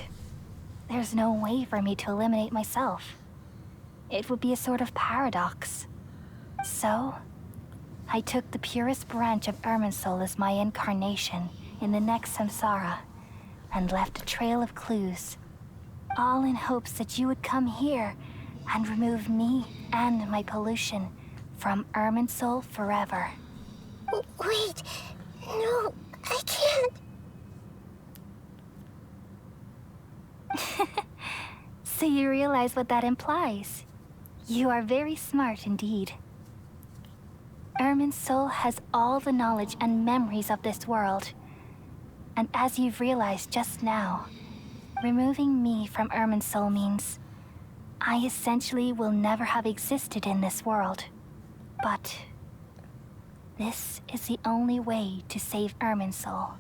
there's no way for me to eliminate myself. It would be a sort of paradox. So, I took the purest branch of Irminsul as my incarnation in the next samsara and left a trail of clues, all in hopes that you would come here and remove me and my pollution from Irminsul forever. Wait, no, I can't. So you realize what that implies. You are very smart indeed. Irminsul has all the knowledge and memories of this world. And as you've realized just now, removing me from Irminsul means I essentially will never have existed in this world. But this is the only way to save Irminsul.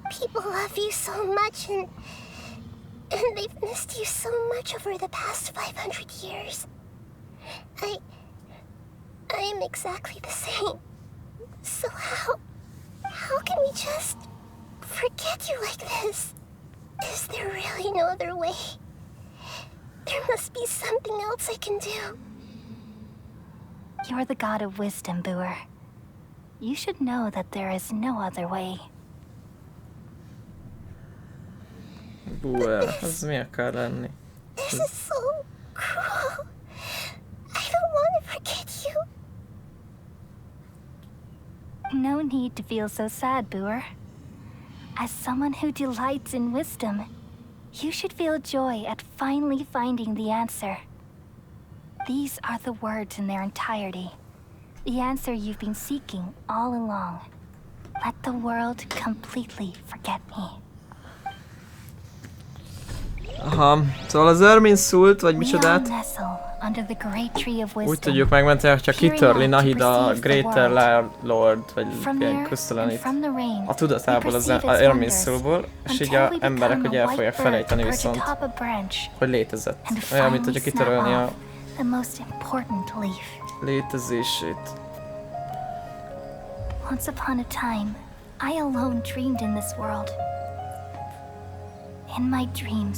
People love you so much and they've missed you so much over the past 500 years. I am exactly the same. So how can we just forget you like this? Is there really no other way? There must be something else I can do. You're the god of wisdom, Boer. You should know that there is no other way. Buel, az mi akar lenni? This is so cruel. I don't want to forget you. No need to feel so sad, Boer. As someone who delights in wisdom, you should feel joy at finally finding the answer. These are the words in their entirety. The answer you've been seeking all along. Let the world completely forget me. Aha, szóval az Irminsul-t, vagy We all micsodát, nestle under the great tree of úgy wisdom. tudjuk megmenteni, hogyha kitörli Nahid a Greater Lord, vagy From ilyen there and köztelenít from the rain, a tudatából az we perceive its Irminsulból, és így until a we emberek become ugye a el white fogják bird felejteni perched viszont, atop a branch, hogy létezett. and Olyan, mint finally hogyha snap kitörölni a off the most important leaf. létezését. Once upon a time, I alone dreamed in this world. In my dreams,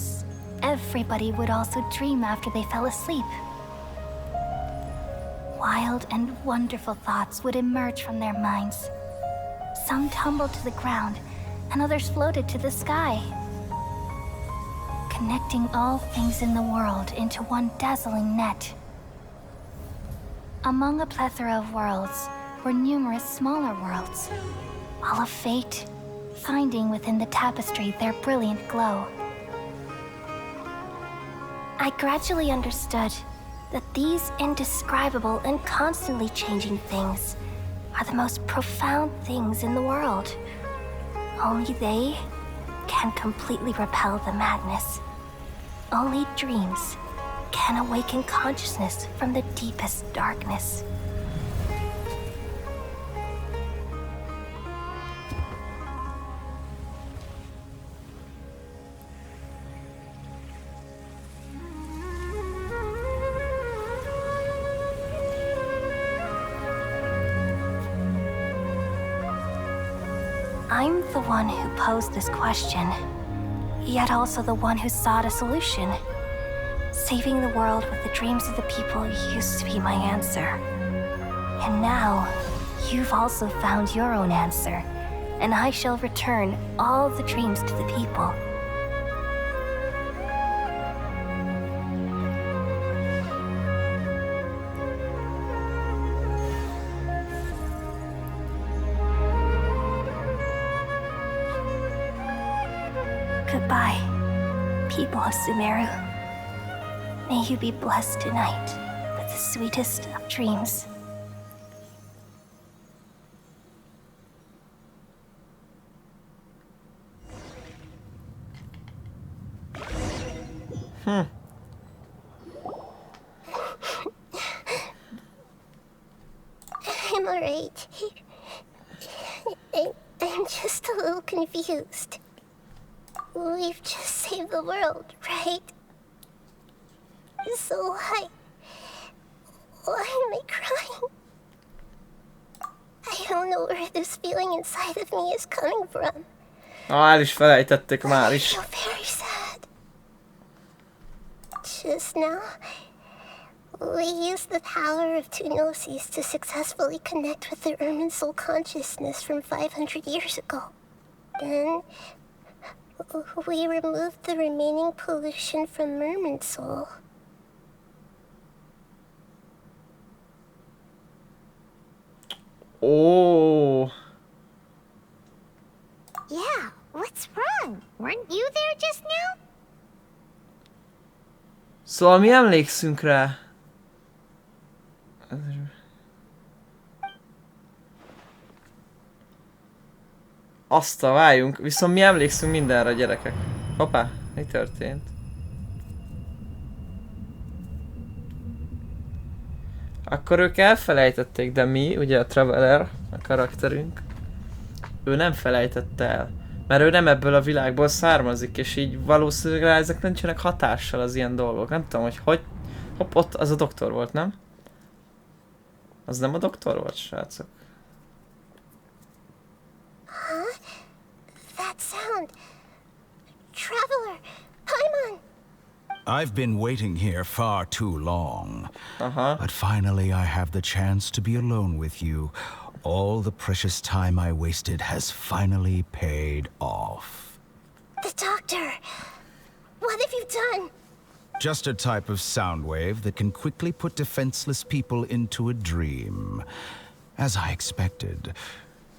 everybody would also dream after they fell asleep. Wild and wonderful thoughts would emerge from their minds. Some tumbled to the ground, and others floated to the sky, connecting all things in the world into one dazzling net. Among a plethora of worlds were numerous smaller worlds, all of fate, finding within the tapestry their brilliant glow. I gradually understood that these indescribable and constantly changing things are the most profound things in the world. Only they can completely repel the madness. Only dreams can awaken consciousness from the deepest darkness. I'm the one who posed this question, yet also the one who sought a solution. Saving the world with the dreams of the people used to be my answer. And now, you've also found your own answer, and I shall return all the dreams to the people. Goodbye, people of Sumeru. May you be blessed tonight with the sweetest of dreams. I'm alright. I'm just a little confused. We've just saved the world, right? So why am I crying? I don't know where this feeling inside of me is coming from. El is felejtették már I is. feel very sad. Just now, we used the power of two gnosis to successfully connect with the Irminsul consciousness from 500 years ago. Then, we removed the remaining pollution from Irminsul. Ó, Yeah, what's wrong? Weren't you there just now? szóval mi emlékszünk rá. Azt a váljunk, viszont mi emlékszünk mindenre, gyerekek. Hoppá, mi történt? Akkor ők elfelejtették, de mi, ugye a Traveler, a karakterünk, ő nem felejtette el. Mert ő nem ebből a világból származik, és így valószínűleg rá ezek nincsenek hatással az ilyen dolgok. Nem tudom, hogy... Hopp, ott az a doktor volt, nem? Az nem a doktor volt, srácok? Huh? That sound. Traveler, Paimon. I've been waiting here far too long. Aha. But finally I have the chance to be alone with you. All the precious time I wasted has finally paid off. The doctor. What have you done? Just a type of sound wave that can quickly put defenseless people into a dream. As I expected,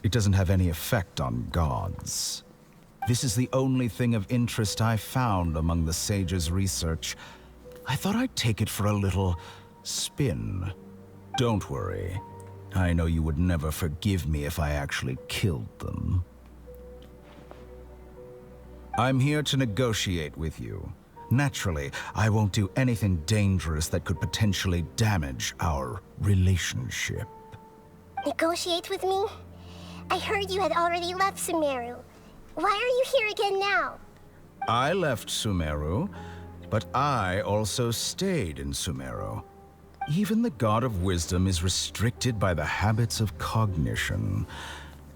it doesn't have any effect on gods. This is the only thing of interest I found among the sage's research. I thought I'd take it for a little spin. Don't worry. I know you would never forgive me if I actually killed them. I'm here to negotiate with you. Naturally, I won't do anything dangerous that could potentially damage our relationship. Negotiate with me? I heard you had already left Sumeru. Why are you here again now? I left Sumeru, but I also stayed in Sumeru. Even the God of Wisdom is restricted by the habits of cognition.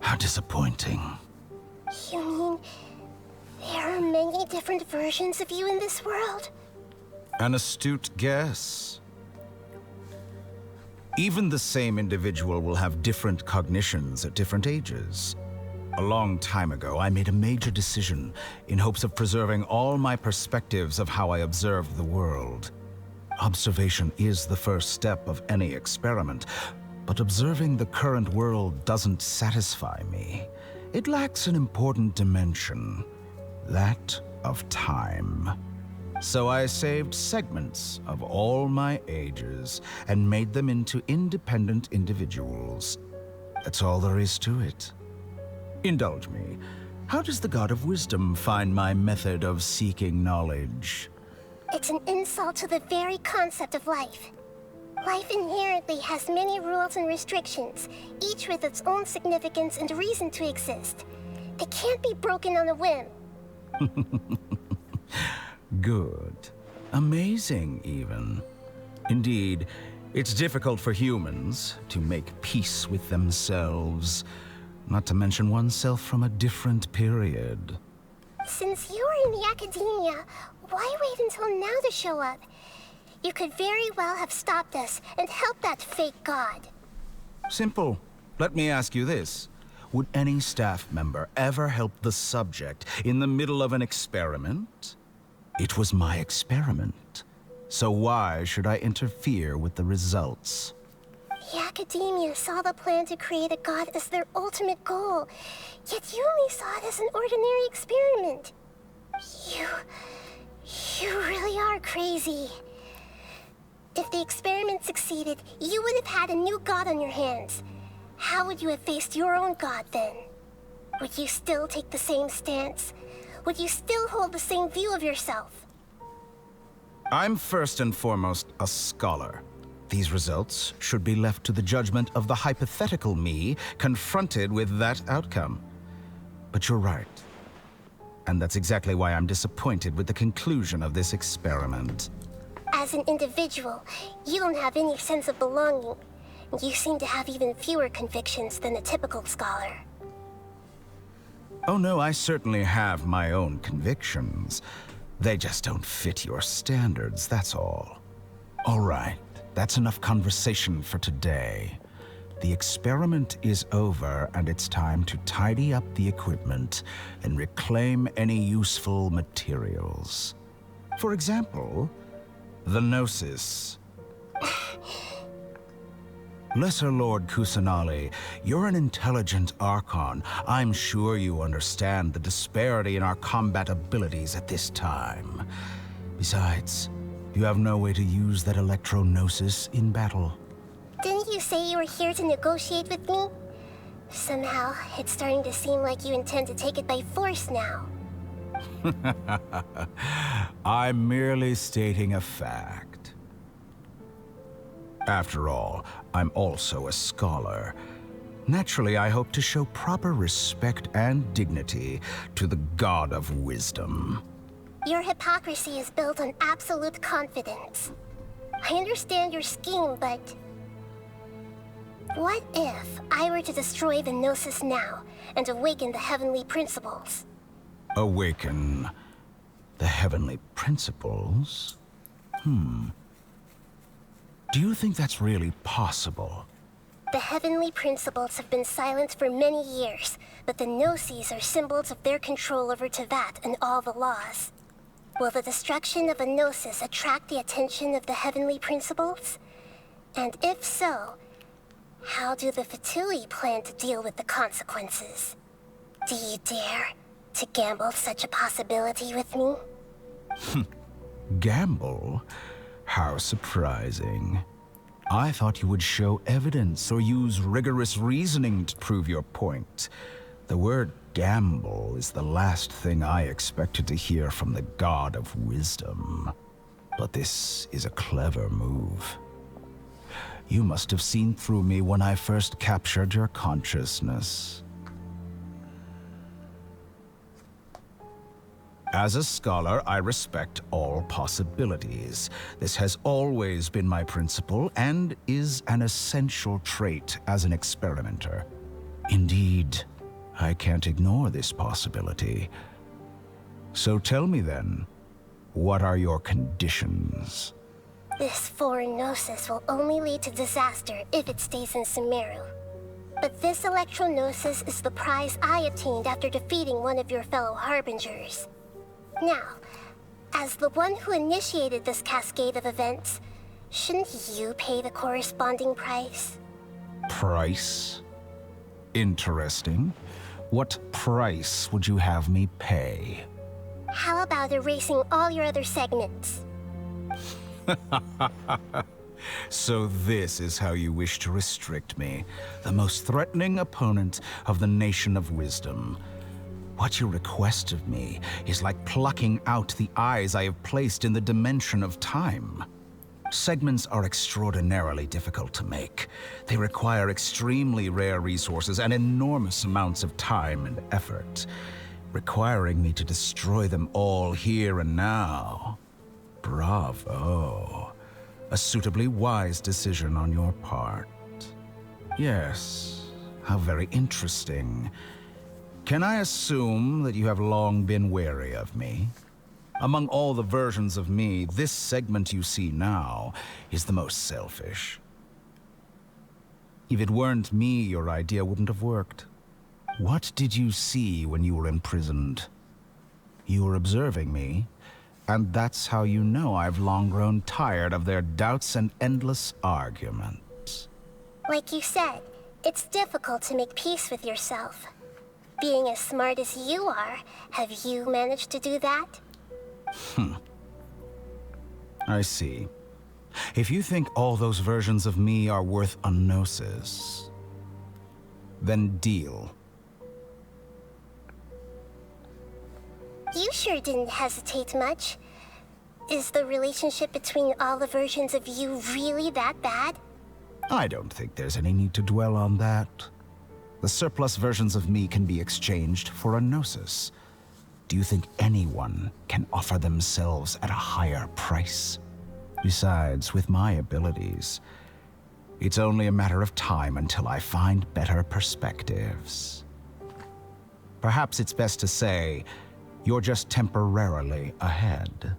How disappointing. You mean there are many different versions of you in this world? An astute guess. Even the same individual will have different cognitions at different ages. A long time ago, I made a major decision in hopes of preserving all my perspectives of how I observed the world. Observation is the first step of any experiment, but observing the current world doesn't satisfy me. It lacks an important dimension, that of time. So I saved segments of all my ages and made them into independent individuals. That's all there is to it. Indulge me. How does the God of Wisdom find my method of seeking knowledge? It's an insult to the very concept of life. Life inherently has many rules and restrictions, each with its own significance and reason to exist. They can't be broken on a whim. Good. Amazing, even. Indeed, it's difficult for humans to make peace with themselves, not to mention oneself from a different period. Since you are in the academia, why wait until now to show up? You could very well have stopped us and helped that fake god. Simple. Let me ask you this. Would any staff member ever help the subject in the middle of an experiment? It was my experiment. So why should I interfere with the results? The academia saw the plan to create a god as their ultimate goal, yet you only saw it as an ordinary experiment. You really are crazy. If the experiment succeeded, you would have had a new god on your hands. How would you have faced your own god then? Would you still take the same stance? Would you still hold the same view of yourself? I'm first and foremost a scholar. These results should be left to the judgment of the hypothetical me confronted with that outcome. But you're right. And that's exactly why I'm disappointed with the conclusion of this experiment. As an individual, you don't have any sense of belonging. You seem to have even fewer convictions than a typical scholar. Oh no, I certainly have my own convictions. They just don't fit your standards, that's all. All right, that's enough conversation for today. The experiment is over, and it's time to tidy up the equipment and reclaim any useful materials. For example, the Gnosis. Lesser Lord Kusanali, you're an intelligent Archon. I'm sure you understand the disparity in our combat abilities at this time. Besides, you have no way to use that Electro-Gnosis in battle. Didn't you say you were here to negotiate with me? Somehow, it's starting to seem like you intend to take it by force now. I'm merely stating a fact. After all, I'm also a scholar. Naturally, I hope to show proper respect and dignity to the God of Wisdom. Your hypocrisy is built on absolute confidence. I understand your scheme, but... what if I were to destroy the Gnosis now and awaken the heavenly principles? Awaken the heavenly principles? Do you think that's really possible? The heavenly principles have been silent for many years, but the Gnosis are symbols of their control over Tevat and all the laws. Will the destruction of a Gnosis attract the attention of the heavenly principles? And if so, how do the Fatui plan to deal with the consequences? Do you dare to gamble such a possibility with me? Gamble? How surprising. I thought you would show evidence or use rigorous reasoning to prove your point. The word gamble is the last thing I expected to hear from the god of wisdom. But this is a clever move. You must have seen through me when I first captured your consciousness. As a scholar, I respect all possibilities. This has always been my principle and is an essential trait as an experimenter. Indeed, I can't ignore this possibility. So tell me then, what are your conditions? This foreign gnosis will only lead to disaster if it stays in Sumeru. But this electro-gnosis is the prize I obtained after defeating one of your fellow harbingers. Now, as the one who initiated this cascade of events, shouldn't you pay the corresponding price? Price? Interesting. What price would you have me pay? How about erasing all your other segments? So this is how you wish to restrict me, the most threatening opponent of the Nation of Wisdom. What you request of me is like plucking out the eyes I have placed in the dimension of time. Segments are extraordinarily difficult to make. They require extremely rare resources and enormous amounts of time and effort, requiring me to destroy them all here and now. Bravo. A suitably wise decision on your part. Yes, how very interesting. Can I assume that you have long been wary of me? Among all the versions of me, this segment you see now is the most selfish. If it weren't me, your idea wouldn't have worked. What did you see when you were imprisoned? You were observing me, and that's how you know I've long grown tired of their doubts and endless arguments. Like you said, it's difficult to make peace with yourself. Being as smart as you are, have you managed to do that? I see. If you think all those versions of me are worth a gnosis, then deal. You sure didn't hesitate much. Is the relationship between all the versions of you really that bad? I don't think there's any need to dwell on that. The surplus versions of me can be exchanged for a gnosis. Do you think anyone can offer themselves at a higher price? Besides, with my abilities, it's only a matter of time until I find better perspectives. Perhaps it's best to say, you're just temporarily ahead.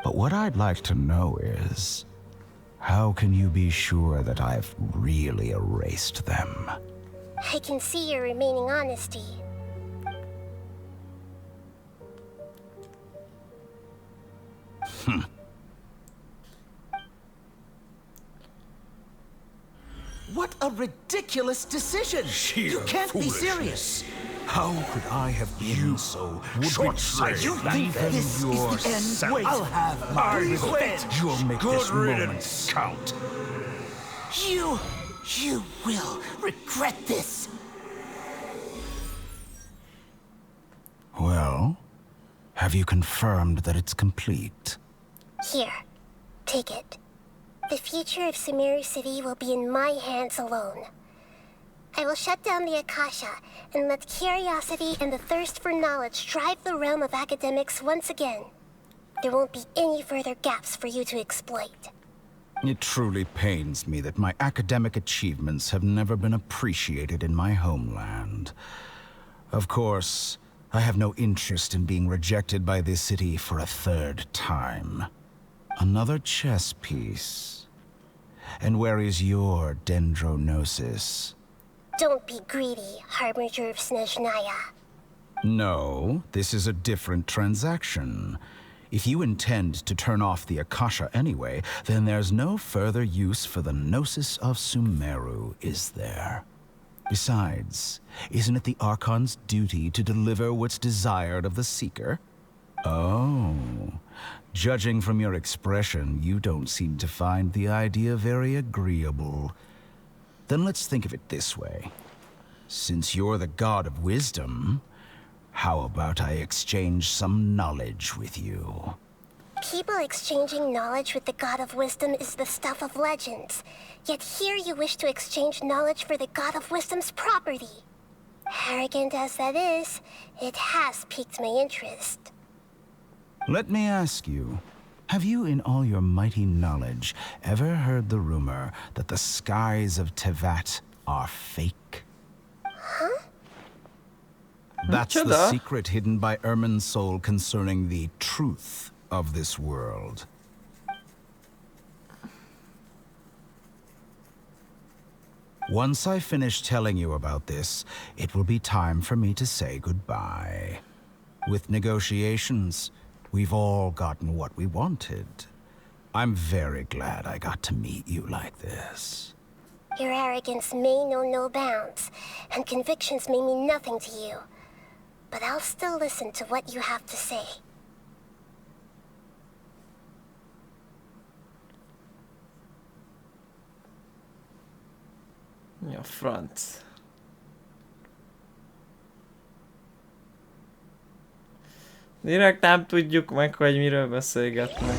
But what I'd like to know is, how can you be sure that I've really erased them? I can see your remaining honesty. What a ridiculous decision! You can't be serious! How could I have been so short-sighted? You think this is the end? Wait, I'll have my revenge! You'll make this moment count. You will regret this! Well, have you confirmed that it's complete? Here, take it. The future of Sumeru City will be in my hands alone. I will shut down the Akasha and let curiosity and the thirst for knowledge drive the realm of academics once again. There won't be any further gaps for you to exploit. It truly pains me that my academic achievements have never been appreciated in my homeland. Of course, I have no interest in being rejected by this city for a third time. Another chess piece. And where is your dendrognosis? Don't be greedy, Harbinger of Snezhnaya. No, this is a different transaction. If you intend to turn off the Akasha anyway, then there's no further use for the Gnosis of Sumeru, is there? Besides, isn't it the Archon's duty to deliver what's desired of the Seeker? Oh, judging from your expression, you don't seem to find the idea very agreeable. Then let's think of it this way. Since you're the god of wisdom, how about I exchange some knowledge with you? People exchanging knowledge with the God of Wisdom is the stuff of legends. Yet here you wish to exchange knowledge for the God of Wisdom's property. Arrogant as that is, it has piqued my interest. Let me ask you, have you in all your mighty knowledge ever heard the rumor that the skies of Tevat are fake? Huh? That's the secret hidden by Irminsul concerning the truth of this world. Once I finish telling you about this, it will be time for me to say goodbye. With negotiations, we've all gotten what we wanted. I'm very glad I got to meet you like this. Your arrogance may know no bounds, and convictions may mean nothing to you. But I'll still listen to what you have to say. Mi a franc? Direkt nem tudjuk meg, hogy miről beszélgetnek.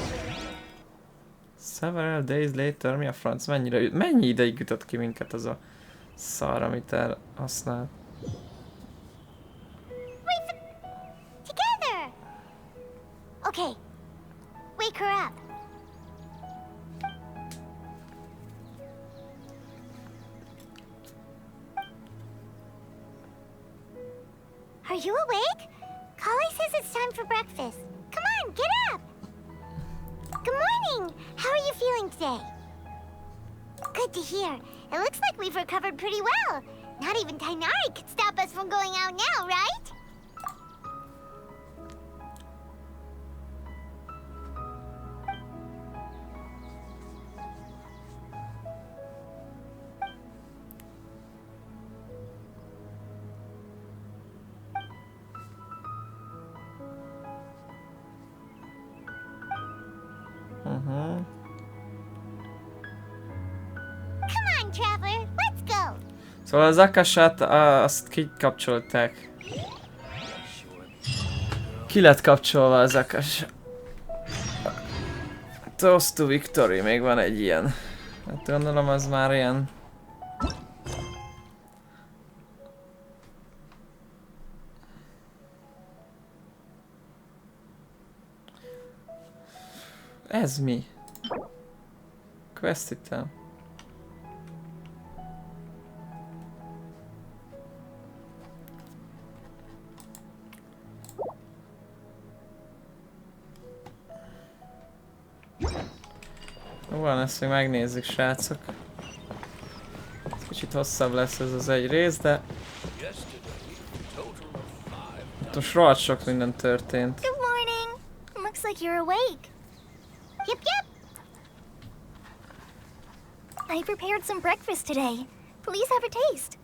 Several days later, mi a franc? Mennyi ideig jutott ki minket az a szar, amit elhasznált? Together! Okay, wake her up. Are you awake? Kali says it's time for breakfast. Come on, get up! Good morning! How are you feeling today? Good to hear. It looks like we've recovered pretty well. Not even Tainari could stop us from going out now, right? Come on, traveler, let's go. Szóval az Akashát azt kikapcsolták. Ki lett kapcsolva az Akash? Toast to Victory, még van egy ilyen. Hát gondolom az már ilyen. Ez mi? Quest item. Van, ezt még megnézzük, srácok. Kicsit hosszabb lesz ez az egy rész, de... Most rohadt sok minden történt. Good morning. Looks like you're awake. Yep, yep. I prepared some breakfast today. Please have a taste.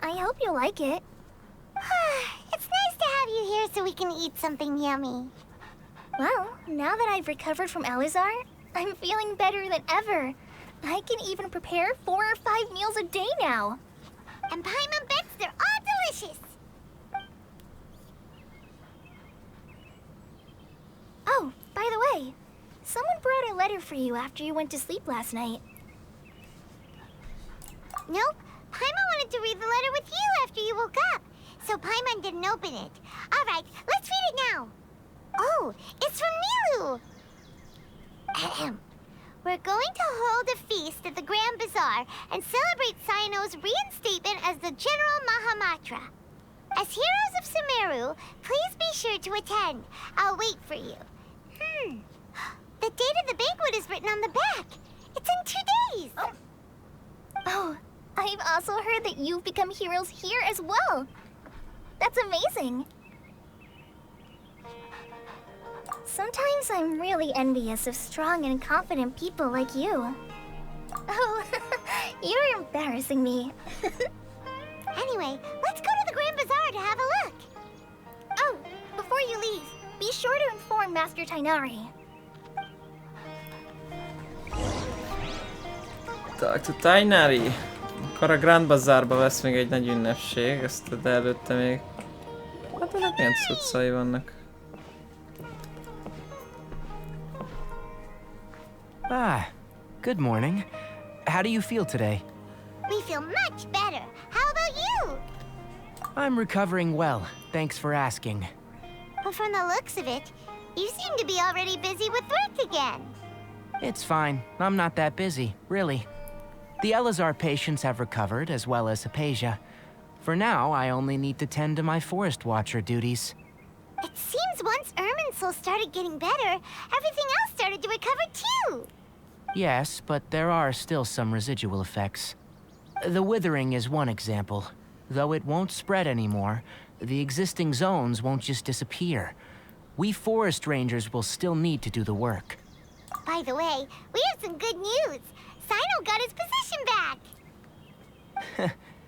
I hope you'll like it. It's nice to have you here so we can eat something yummy. Well, now that I've recovered from Alizar, I'm feeling better than ever. I can even prepare 4 or 5 meals a day now. And Paimon bets they're all delicious. Oh, by the way, someone brought a letter for you after you went to sleep last night. Nope, Paimon wanted to read the letter with you after you woke up, so Paimon didn't open it. All right, let's read it now. Oh, it's from Milu. Ahem. We're going to hold a feast at the Grand Bazaar and celebrate Cyano's reinstatement as the General Mahamatra. As heroes of Sumeru, please be sure to attend. I'll wait for you. The date of the banquet is written on the back. It's in 2 days. Oh, I've also heard that you've become heroes here as well. That's amazing. Sometimes I'm really envious of strong and confident people like you. Oh, you're embarrassing me. Anyway, let's go to the Grand Bazaar to have a look. Oh, before you leave, be sure to inform Master Tainari. Talk to Tainari. Akkor a Grand Bazárba vesz még egy nagy ünnepség, de előtte még... Hát ennek milyen cuccai vannak. Ah, good morning. How do you feel today? We feel much better. How about you? I'm recovering well, thanks for asking. But from the looks of it, you seem to be already busy with work again. It's fine. I'm not that busy, really. The Elazar patients have recovered, as well as Hypatia. For now, I only need to tend to my Forest Watcher duties. It seems once Irminsul started getting better, everything else started to recover too. Yes, but there are still some residual effects. The withering is one example. Though it won't spread anymore, the existing zones won't just disappear. We forest rangers will still need to do the work. By the way, we have some good news. Sino got his position back.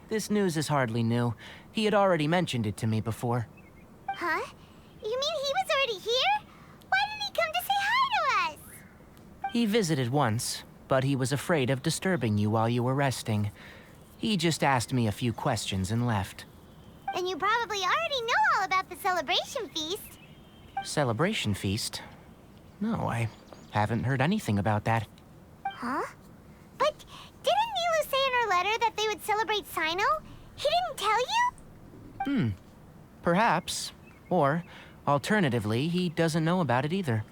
This news is hardly new. He had already mentioned it to me before. Huh? You mean he was already here? Why didn't he come to say hi to us? He visited once, but he was afraid of disturbing you while you were resting. He just asked me a few questions and left. Then you probably already know all about the celebration feast. Celebration feast? No, I haven't heard anything about that. Huh? But didn't Nilu say in her letter that they would celebrate Sino? He didn't tell you? Perhaps. Or, alternatively, he doesn't know about it either.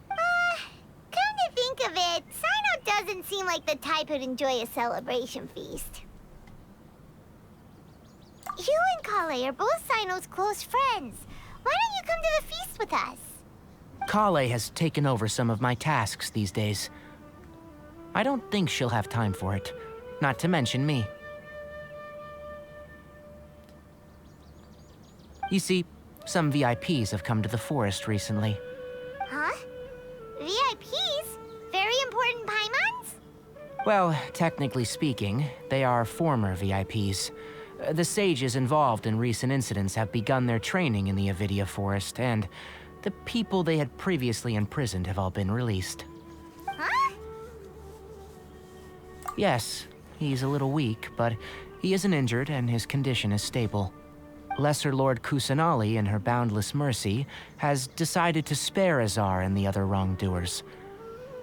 Come to think of it, Sino doesn't seem like the type who'd enjoy a celebration feast. You and Kale are both Sino's close friends. Why don't you come to the feast with us? Kale has taken over some of my tasks these days. I don't think she'll have time for it, not to mention me. You see, some VIPs have come to the forest recently. Huh? VIPs? Very important Paimons? Well, technically speaking, they are former VIPs. The sages involved in recent incidents have begun their training in the Avidia forest, and the people they had previously imprisoned have all been released. Huh? Yes, he's a little weak, but he isn't injured and his condition is stable. Lesser Lord Kusanali, in her boundless mercy, has decided to spare Azar and the other wrongdoers.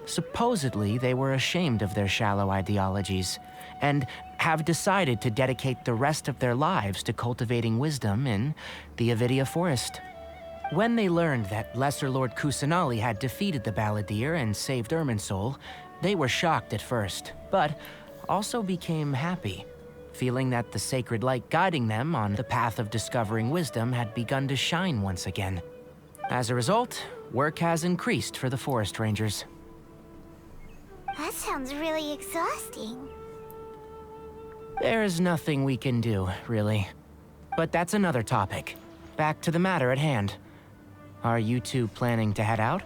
Supposedly, they were ashamed of their shallow ideologies, and have decided to dedicate the rest of their lives to cultivating wisdom in the Avidia forest. When they learned that Lesser Lord Kusanali had defeated the Balladeer and saved Irminsul, they were shocked at first, but also became happy, feeling that the sacred light guiding them on the path of discovering wisdom had begun to shine once again. As a result, work has increased for the forest rangers. That sounds really exhausting. There's nothing we can do, really. But that's another topic. Back to the matter at hand. Are you two planning to head out?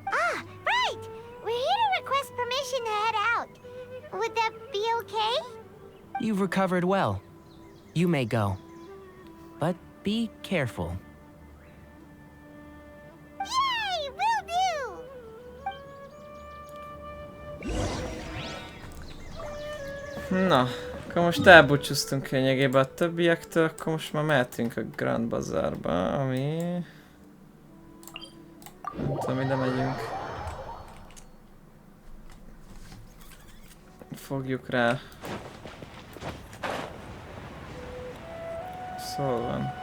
Ah, right! We're here to request permission to head out. Would that be okay? You've recovered well. You may go. But be careful. Yay! Will do! Na, akkor most elbúcsúztunk lényegében a többiektől, akkor most már mehetünk a Grand Bazárba, ami... Nem tudom, ide megyünk. Fogjuk rá. Szóval van.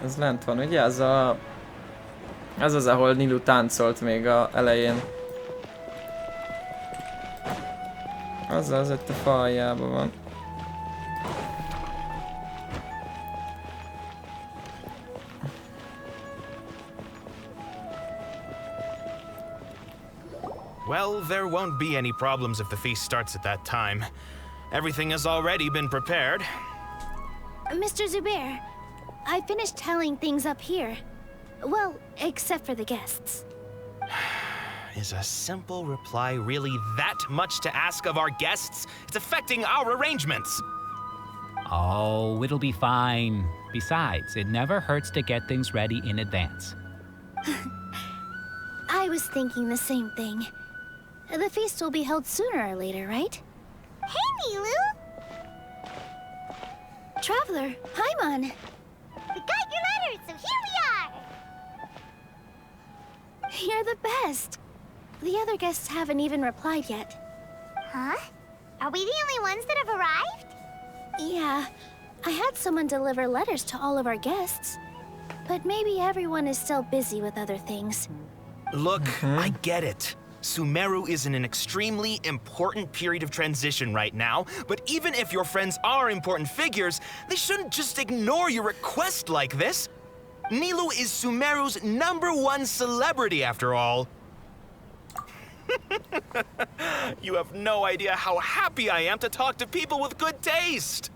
Ez lent van, ugye? Ez a... Ez az, ahol Nilu táncolt még az elején. Az itt a fa aljában van. Well, there won't be any problems if the feast starts at that time. Everything has already been prepared. Mr. Zubair, I finished telling things up here. Well, except for the guests. Is a simple reply really that much to ask of our guests? It's affecting our arrangements. Oh, it'll be fine. Besides, it never hurts to get things ready in advance. I I was thinking the same thing. The feast will be held sooner or later, right? Hey, Nilu! Traveler, Paimon! We got your letter, so here we are! You're the best! The other guests haven't even replied yet. Huh? Are we the only ones that have arrived? Yeah, I had someone deliver letters to all of our guests. But maybe everyone is still busy with other things. Look, I get it. Sumeru is in an extremely important period of transition right now, but even if your friends are important figures, they shouldn't just ignore your request like this. Nilu is Sumeru's #1 celebrity after all. You have no idea how happy I am to talk to people with good taste.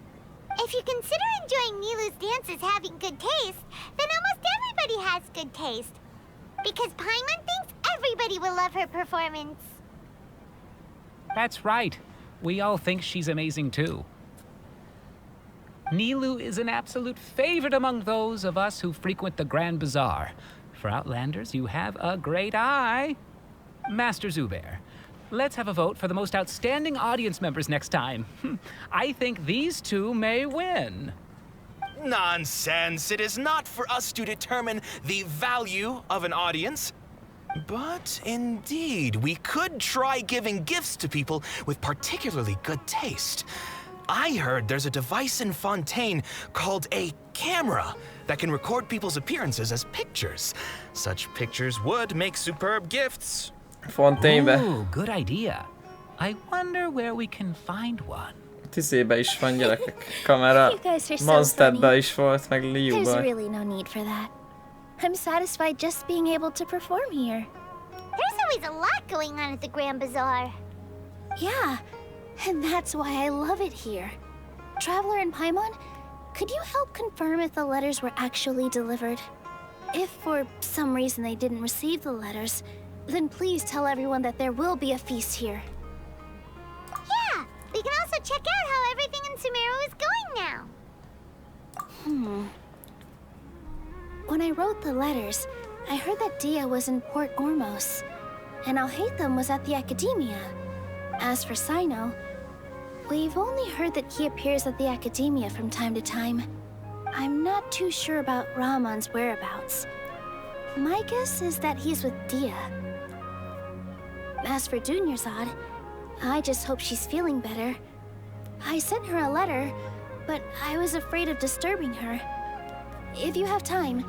If you consider enjoying Nilu's dances having good taste, then almost everybody has good taste. Because Paimon thinks everybody will love her performance. That's right. We all think she's amazing too. Nilu is an absolute favorite among those of us who frequent the Grand Bazaar. For Outlanders, you have a great eye. Master Zubair, let's have a vote for the most outstanding audience members next time. I think these two may win. Nonsense. It is not for us to determine the value of an audience. But indeed, we could try giving gifts to people with particularly good taste. I heard there's a device in Fontaine called a camera that can record people's appearances as pictures. Such pictures would make superb gifts. Fontaigne-be. Ooh, good idea. I wonder where we can find one. Tizébe is van, gyerekek. Kamera. You guys are so Monsterbe funny. is volt, meg There's Liu-ban. really no need for that. I'm satisfied just being able to perform here. There's always a lot going on at the Grand Bazaar. Yeah, and that's why I love it here. Traveler and Paimon, could you help confirm if the letters were actually delivered? If for some reason they didn't receive the letters, then please tell everyone that there will be a feast here. Yeah, we can also check out how everything in Sumeru is going now. When I wrote the letters, I heard that Dia was in Port Ormos, and Alhaitham was at the Academia. As for Sino, we've only heard that he appears at the Academia from time to time. I'm not too sure about Ramon's whereabouts. My guess is that he's with Dia. As for Dunyarzad, I just hope she's feeling better. I sent her a letter, but I was afraid of disturbing her. If you have time,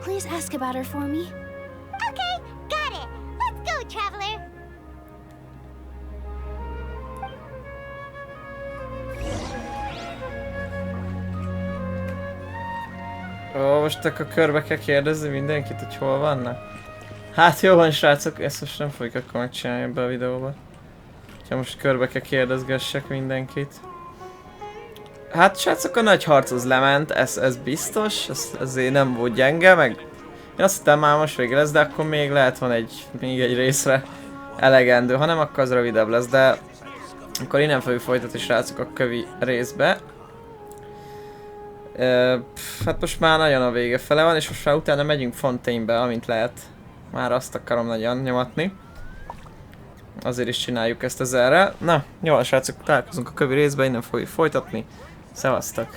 please ask about her for me. Okay, got it. Let's go, Traveler. Ó, most akkor körbe kell kérdezni mindenkit, hogy hol vannak? Hát jó van, srácok, ezt most nem fogjuk akkor megcsinálni ebbe a videóba. Ha most körbe kell kérdezgessek mindenkit. Hát srácok, a nagy harc az lement, ez biztos, ez azért nem volt gyenge, meg én azt hittem már most vége lesz, de akkor még lehet van még egy részre elegendő, ha nem akkor az rövidebb lesz, de akkor innen fogjuk folytatni, srácok, a kövi részbe. Hát most már nagyon a vége fele van, és most már utána megyünk Fontaine-be, amint lehet. Már azt akarom nagyon nyomatni. Azért is csináljuk ezt ezerrel. Na, jó, srácok, találkozunk a kövi részben, innen fogjuk folytatni. Szevasztok!